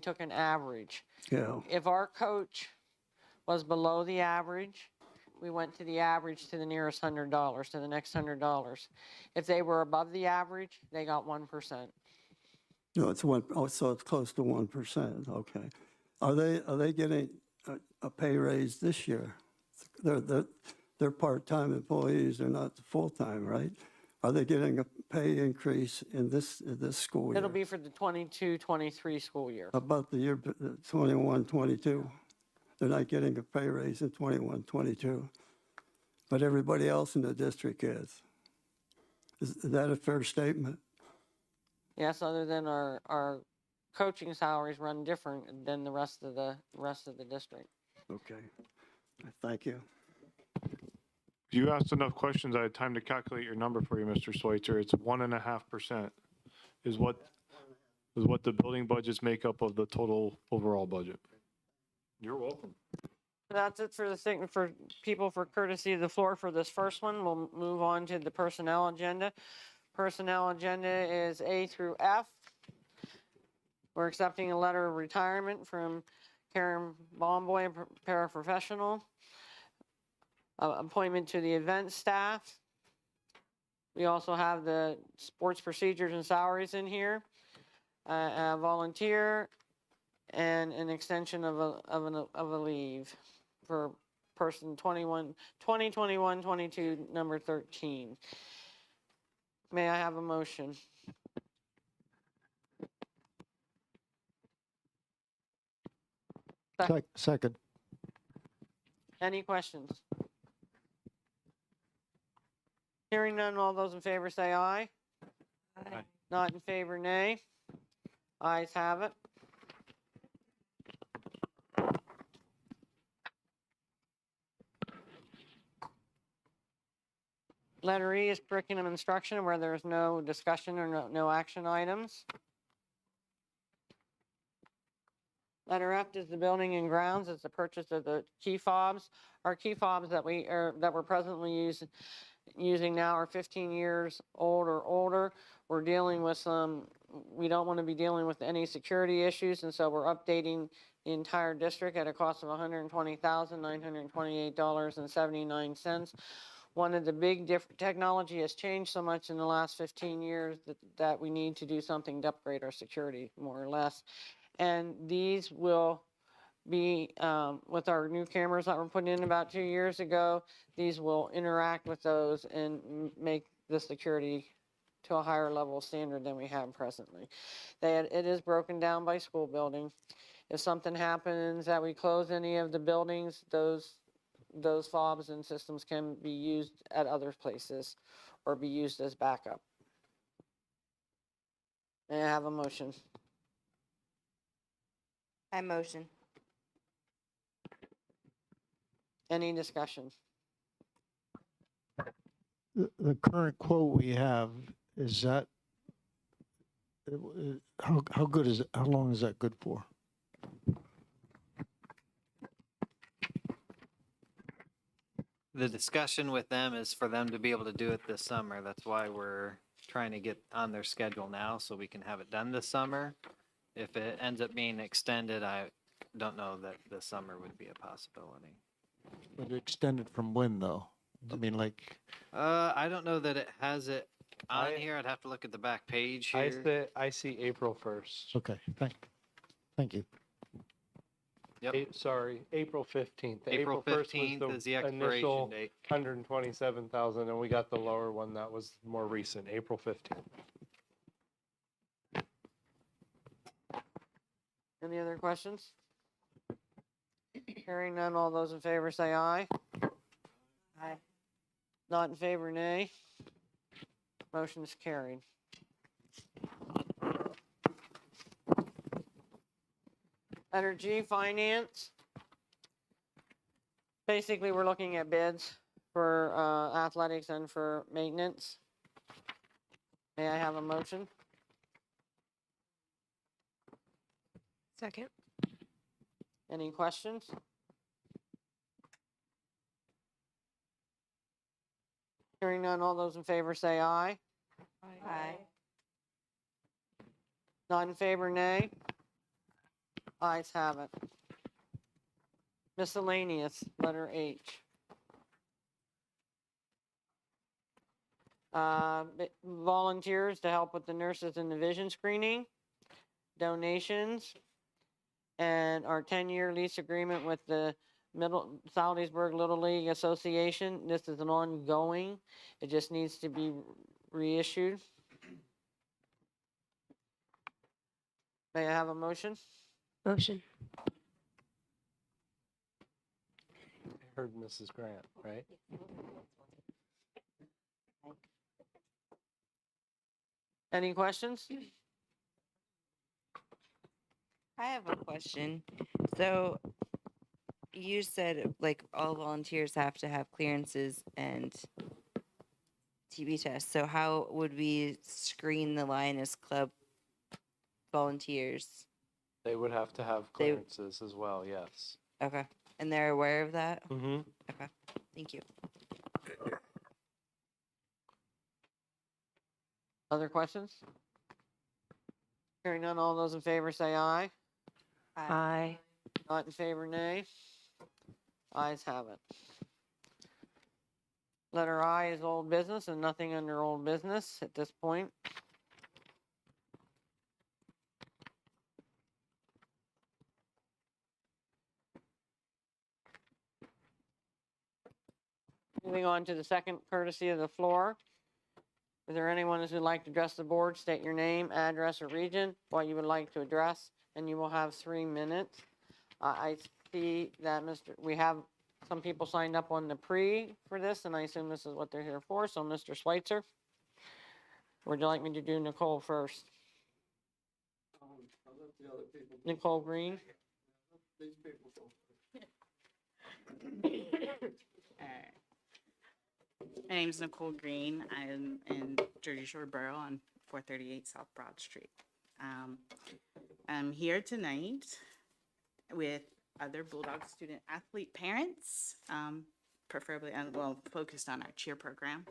A: took an average.
N: Yeah.
A: If our coach was below the average, we went to the average to the nearest $100, to the next $100. If they were above the average, they got 1%.
N: No, it's so it's close to 1%. Okay. Are they getting a pay raise this year? They're part-time employees. They're not full-time, right? Are they getting a pay increase in this school year?
A: It'll be for the 22-23 school year.
N: How about the year 21-22? They're not getting a pay raise in 21-22, but everybody else in the district is. Is that a fair statement?
A: Yes, other than our coaching salaries run different than the rest of the district.
N: Okay. Thank you.
B: You asked enough questions. I had time to calculate your number for you, Mr. Schweitzer. It's 1.5% is what the building budgets make up of the total overall budget. You're welcome.
A: That's it for for people for courtesy of the floor for this first one. We'll move on to the personnel agenda. Personnel agenda is A through F. We're accepting a letter of retirement from Karen Bomboy, paraprofessional. Appointment to the event staff. We also have the sports procedures and salaries in here. A volunteer and an extension of a leave for person 2021-22 number 13. May I have a motion?
G: Second.
A: Any questions? Hearing none, all those in favor say aye.
L: Aye.
A: Not in favor, nay. Ayes have it. Letter E is curriculum instruction where there is no discussion or no action items. Letter F is the building and grounds. It's the purchase of the key fobs. Our key fobs that we're presently using now are 15 years old or older. We're dealing with we don't want to be dealing with any security issues, and so we're updating the entire district at a cost of $120,928.79. One of the big technology has changed so much in the last 15 years that we need to do something to upgrade our security, more or less. And these will be, with our new cameras that were put in about 2 years ago, these will interact with those and make the security to a higher level standard than we have presently. It is broken down by school building. If something happens that we close any of the buildings, those fobs and systems can be used at other places or be used as backup. May I have a motion?
J: I motion.
A: Any discussion?
G: The current quote we have, is that, how good is it? How long is that good for?
I: The discussion with them is for them to be able to do it this summer. That's why we're trying to get on their schedule now so we can have it done this summer. If it ends up being extended, I don't know that this summer would be a possibility.
G: But extended from when, though? I mean, like,
I: I don't know that it has it on here. I'd have to look at the back page here.
E: I see April 1st.
G: okay, thank you.
I: Yep.
E: Sorry, April 15th.
I: April 15th is the expiration
E: initial
I: date.
E: 127,000, and we got the lower one that was more recent, April 15th.
A: Any other questions? Hearing none, all those in favor say aye.
J: Aye.
A: Not in favor, nay. Motion is carried. Under G, finance. Basically, we're looking at bids for athletics and for maintenance. May I have a motion?
K: Second.
A: Any questions? Hearing none, all those in favor say aye.
J: Aye.
A: Not in favor, nay. Ayes have it. Miscellaneous, letter H. Volunteers to help with the nurses in the vision screening, donations, and our 10-year lease agreement with the Saldiesburg Little League Association. This is an ongoing. It just needs to be reissued. May I have a motion?
K: Motion.
E: I heard Mrs. Grant, right?
A: Any questions?
J: I have a question. So you said like all volunteers have to have clearances and TB tests. So how would we screen the Lioness Club volunteers?
E: They would have to have clearances as well, yes.
J: Okay. And they're aware of that?
E: Mm-hmm.
J: Okay. Thank you.
A: Other questions? Hearing none, all those in favor say aye.
K: Aye.
A: Not in favor, nay. Ayes have it. Letter I is old business and nothing under old business at this point. Moving on to the second courtesy of the floor. Is there anyone who would like to address the board? State your name, address, or region, what you would like to address, and you will have 3 minutes. I see that we have some people signed up on the pre for this, and I assume this is what they're here for. So, Mr. Schweitzer, would you like me to do Nicole first? Nicole Green.
O: My name is Nicole Green. I'm in Jersey Shore Borough on 438 South Broad Street. I'm here tonight with other Bulldog student athlete parents, preferably, well, focused on our cheer program,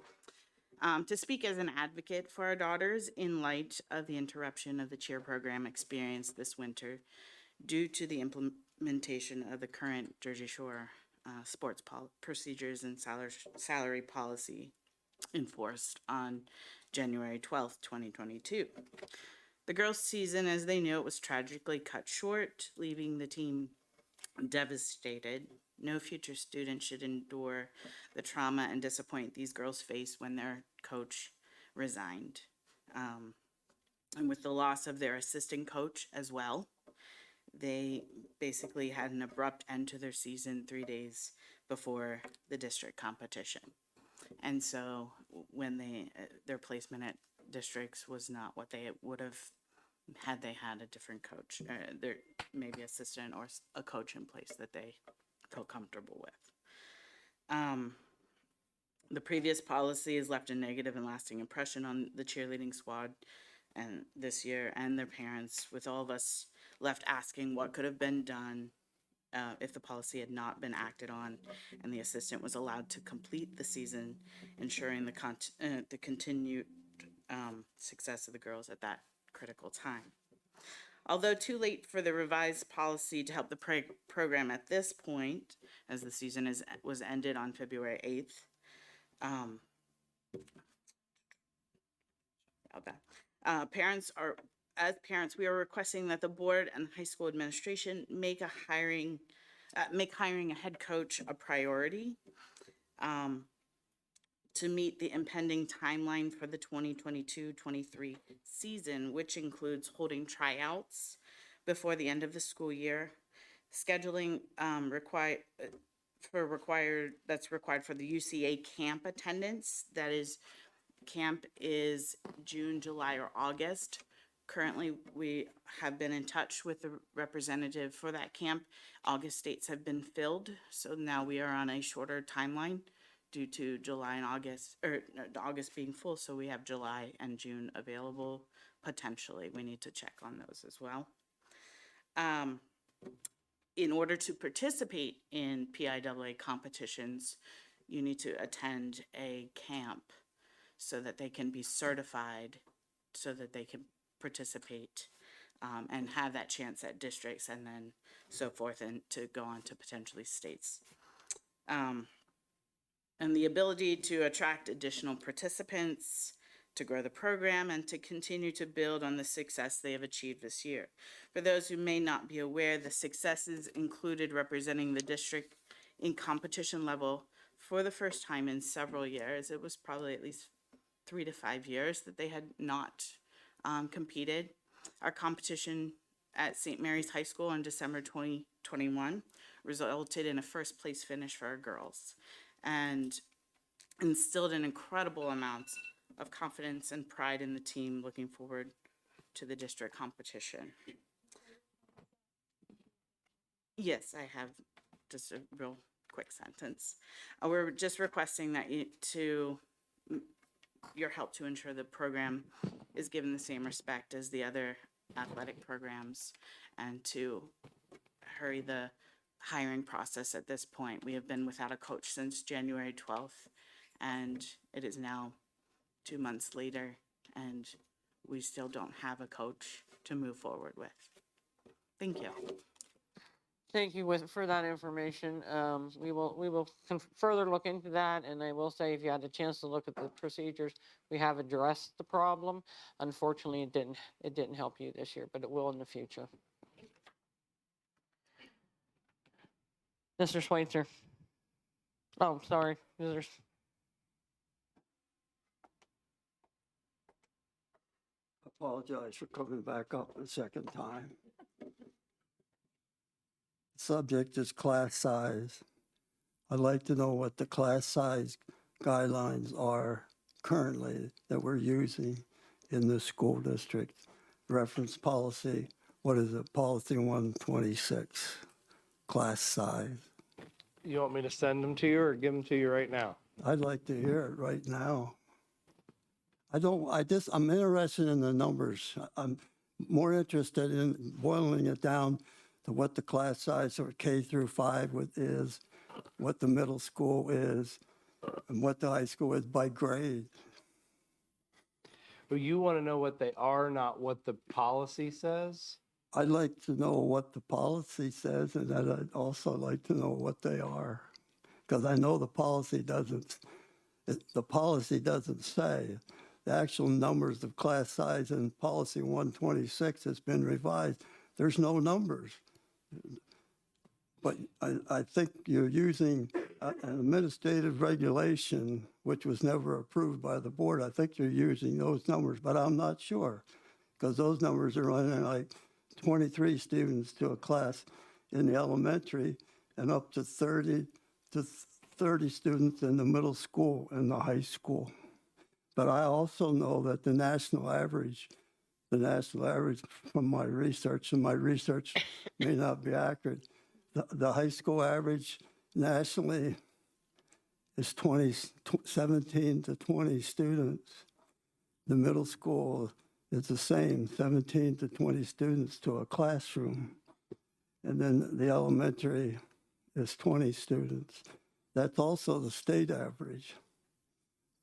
O: to speak as an advocate for our daughters in light of the interruption of the cheer program experienced this winter due to the implementation of the current Jersey Shore sports procedures and salary policy enforced on January 12th, 2022. The girls' season, as they knew it, was tragically cut short, leaving the team devastated. No future student should endure the trauma and disappointment these girls faced when their coach resigned. And with the loss of their assistant coach as well, they basically had an abrupt end to their season 3 days before the district competition. And so when their placement at districts was not what they would have had they had a different coach, their maybe assistant or a coach in place that they felt comfortable with. The previous policy has left a negative and lasting impression on the cheerleading squad and this year and their parents, with all of us left asking what could have been done if the policy had not been acted on and the assistant was allowed to complete the season, ensuring the continued success of the girls at that critical time. Although too late for the revised policy to help the program at this point, as the season was ended on February 8th, as parents, we are requesting that the board and high school administration make hiring a head coach a priority to meet the impending timeline for the 2022-23 season, which includes holding tryouts before the end of the school year, scheduling that's required for the UCA camp attendance. Camp is June, July, or August. Currently, we have been in touch with the representative for that camp. August dates have been filled, so now we are on a shorter timeline due to July and August, or August being full, so we have July and June available potentially. We need to check on those as well. In order to participate in PIAA competitions, you need to attend a camp so that they can be certified, so that they can participate and have that chance at districts and then so forth, and to go on to potentially states. And the ability to attract additional participants, to grow the program, and to continue to build on the success they have achieved this year. For those who may not be aware, the successes included representing the district in competition level for the first time in several years. It was probably at least 3 to 5 years that they had not competed. Our competition at St. Mary's High School in December 2021 resulted in a first place finish for our girls and instilled an incredible amount of confidence and pride in the team looking forward to the district competition. Yes, I have just a real quick sentence. We're just requesting that your help to ensure the program is given the same respect as the other athletic programs, and to hurry the hiring process at this point. We have been without a coach since January 12th, and it is now 2 months later, and we still don't have a coach to move forward with. Thank you.
A: Thank you for that information. We will further look into that, and I will say, if you had a chance to look at the procedures, we have addressed the problem. Unfortunately, it didn't help you this year, but it will in the future. Mr. Schweitzer. Oh, sorry.
N: Apologize for coming back up a second time. Subject is class size. I'd like to know what the class size guidelines are currently that we're using in the school district. Reference policy, what is it? Policy 126, class size.
E: You want me to send them to you or give them to you right now?
N: I'd like to hear it right now. I'm interested in the numbers. I'm more interested in boiling it down to what the class size for K through 5 is, what the middle school is, and what the high school is by grade.
E: Well, you want to know what they are, not what the policy says?
N: I'd like to know what the policy says, and then I'd also like to know what they are. Because I know the policy doesn't say. The actual numbers of class size in policy 126 has been revised. There's no numbers. But I think you're using an administrative regulation, which was never approved by the board. I think you're using those numbers, but I'm not sure. Because those numbers are running like 23 students to a class in the elementary and up to 30 students in the middle school and the high school. But I also know that the national average from my research, and my research may not be accurate, the high school average nationally is 17 to 20 students. The middle school is the same, 17 to 20 students to a classroom. And then the elementary is 20 students. That's also the state average.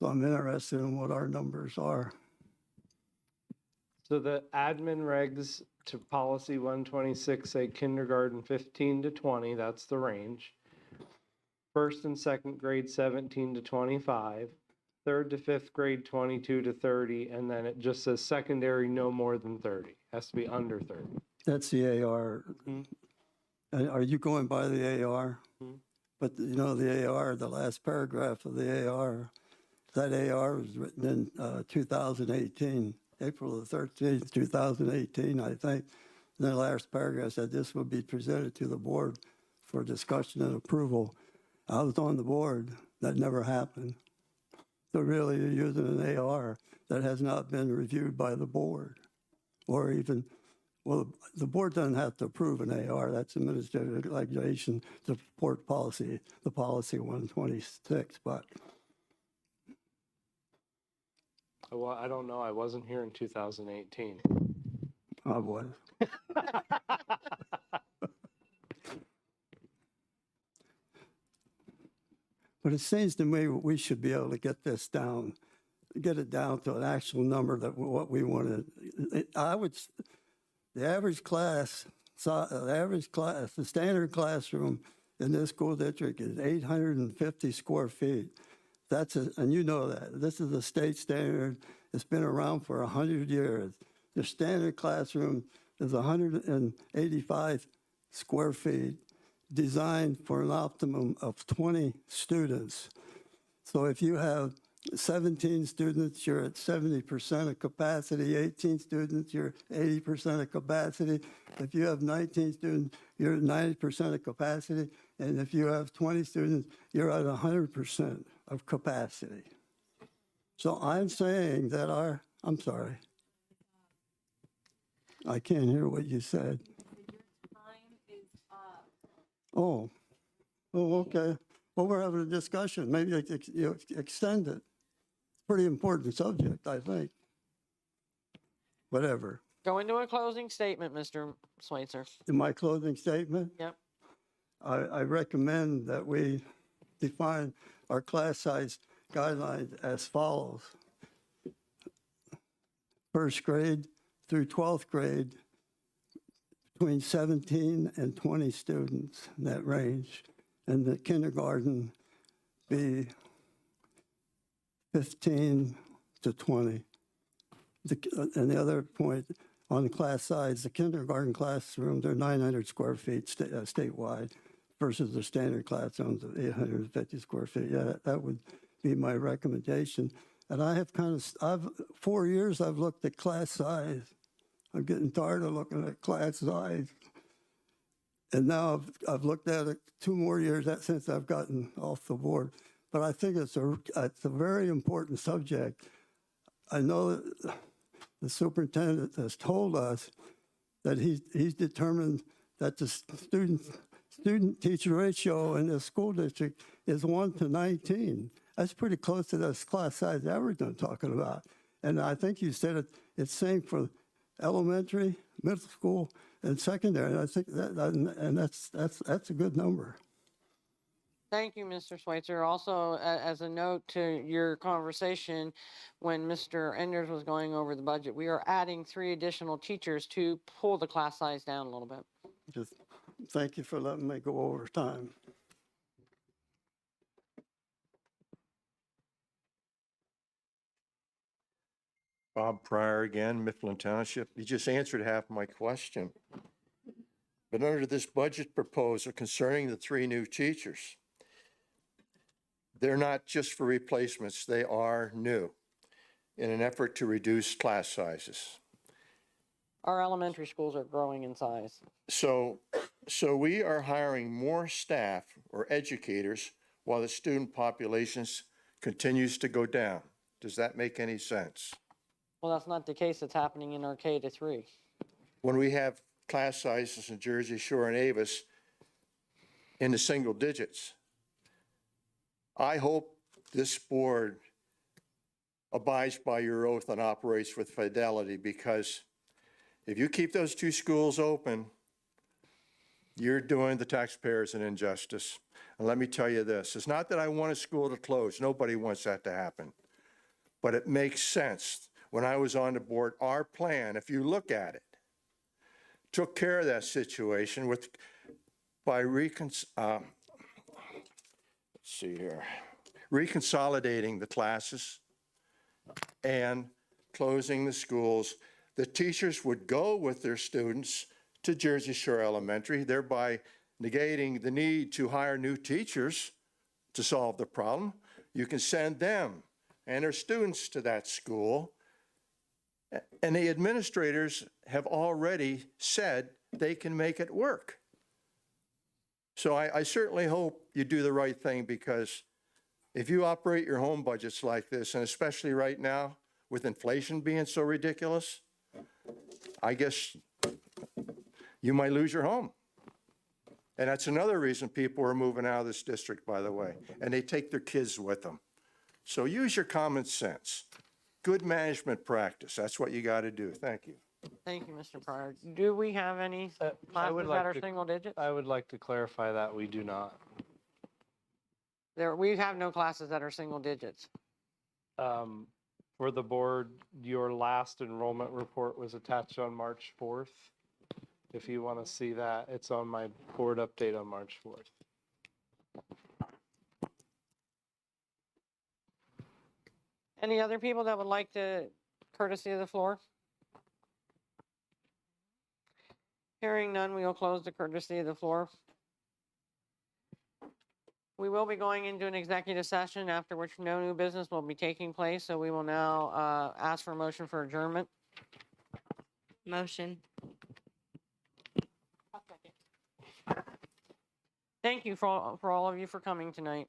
N: So I'm interested in what our numbers are.
E: So the admin regs to policy 126 say kindergarten 15 to 20, that's the range. First and second grade 17 to 25. Third to fifth grade 22 to 30, and then it just says secondary no more than 30. Has to be under 30.
N: That's the AR. And are you going by the AR? But you know, the AR, the last paragraph of the AR, that AR was written in 2018, April the 13th, 2018, I think. And the last paragraph said this would be presented to the board for discussion and approval. I was on the board. That never happened. So really, you're using an AR that has not been reviewed by the board, or even, well, the board doesn't have to approve an AR. That's administrative regulation to support policy, the policy 126. But
E: Well, I don't know. I wasn't here in 2018.
N: I was. But it seems to me we should be able to get this down, get it down to an actual number that what we wanted. The average class, the standard classroom in this school district is 850 square feet. And you know that. This is a state standard. It's been around for 100 years. The standard classroom is 185 square feet, designed for an optimum of 20 students. So if you have 17 students, you're at 70% of capacity. 18 students, you're 80% of capacity. If you have 19 students, you're at 90% of capacity. And if you have 20 students, you're at 100% of capacity. So I'm saying that I'm sorry. I can't hear what you said. Oh, okay. Well, we're having a discussion. Maybe you extend it. Pretty important subject, I think. Whatever.
A: Go into a closing statement, Mr. Schweitzer.
N: In my closing statement,
A: Yep.
N: I recommend that we define our class size guidelines as follows. First grade through 12th grade, between 17 and 20 students in that range, and the kindergarten be 15 to 20. And the other point on the class size, the kindergarten classrooms are 900 square feet statewide versus the standard classrooms of 850 square feet. Yeah, that would be my recommendation. And I have 4 years I've looked at class size. I'm getting tired of looking at class size. And now I've looked at it 2 more years since I've gotten off the board. But I think it's a very important subject. I know that the superintendent has told us that he's determined that the student-teacher ratio in the school district is 1 to 19. That's pretty close to this class size average I'm talking about. And I think you said it's same for elementary, middle school, in secondary. I think and that's a good number.
A: Thank you, Mr. Schweitzer. Also, as a note to your conversation, when Mr. Enders was going over the budget, we are adding 3 additional teachers to pull the class size down a little bit.
N: Just thank you for letting me go over time.
M: Bob Pryor again, Mifflin Township. You just answered half my question. But under this budget proposal concerning the 3 new teachers, they're not just for replacements, they are new in an effort to reduce class sizes.
A: Our elementary schools are growing in size.
M: So we are hiring more staff or educators while the student populations continues to go down. Does that make any sense?
A: Well, that's not the case that's happening in our K to 3.
M: When we have class sizes in Jersey Shore and Avis in the single digits, I hope this board abides by your oath and operates with fidelity, because if you keep those 2 schools open, you're doing the taxpayers an injustice. And let me tell you this, it's not that I want a school to close. Nobody wants that to happen. But it makes sense. When I was on the board, our plan, if you look at it, took care of that situation by reconsolidating the classes and closing the schools. The teachers would go with their students to Jersey Shore Elementary, thereby negating the need to hire new teachers to solve the problem. You can send them and their students to that school, and the administrators have already said they can make it work. So I certainly hope you do the right thing, because if you operate your home budgets like this, and especially right now with inflation being so ridiculous, I guess you might lose your home. And that's another reason people are moving out of this district, by the way, and they take their kids with them. So use your common sense. Good management practice. That's what you got to do. Thank you.
A: Thank you, Mr. Pryor. Do we have any classes that are single digits?
E: I would like to clarify that we do not.
A: We have no classes that are single digits.
E: For the board, your last enrollment report was attached on March 4th. If you want to see that, it's on my board update on March 4th.
A: Any other people that would like to courtesy of the floor? Hearing none, we will close the courtesy of the floor. We will be going into an executive session, after which no new business will be taking place. So we will now ask for a motion for adjournment.
J: Motion.
A: Thank you for all of you for coming tonight.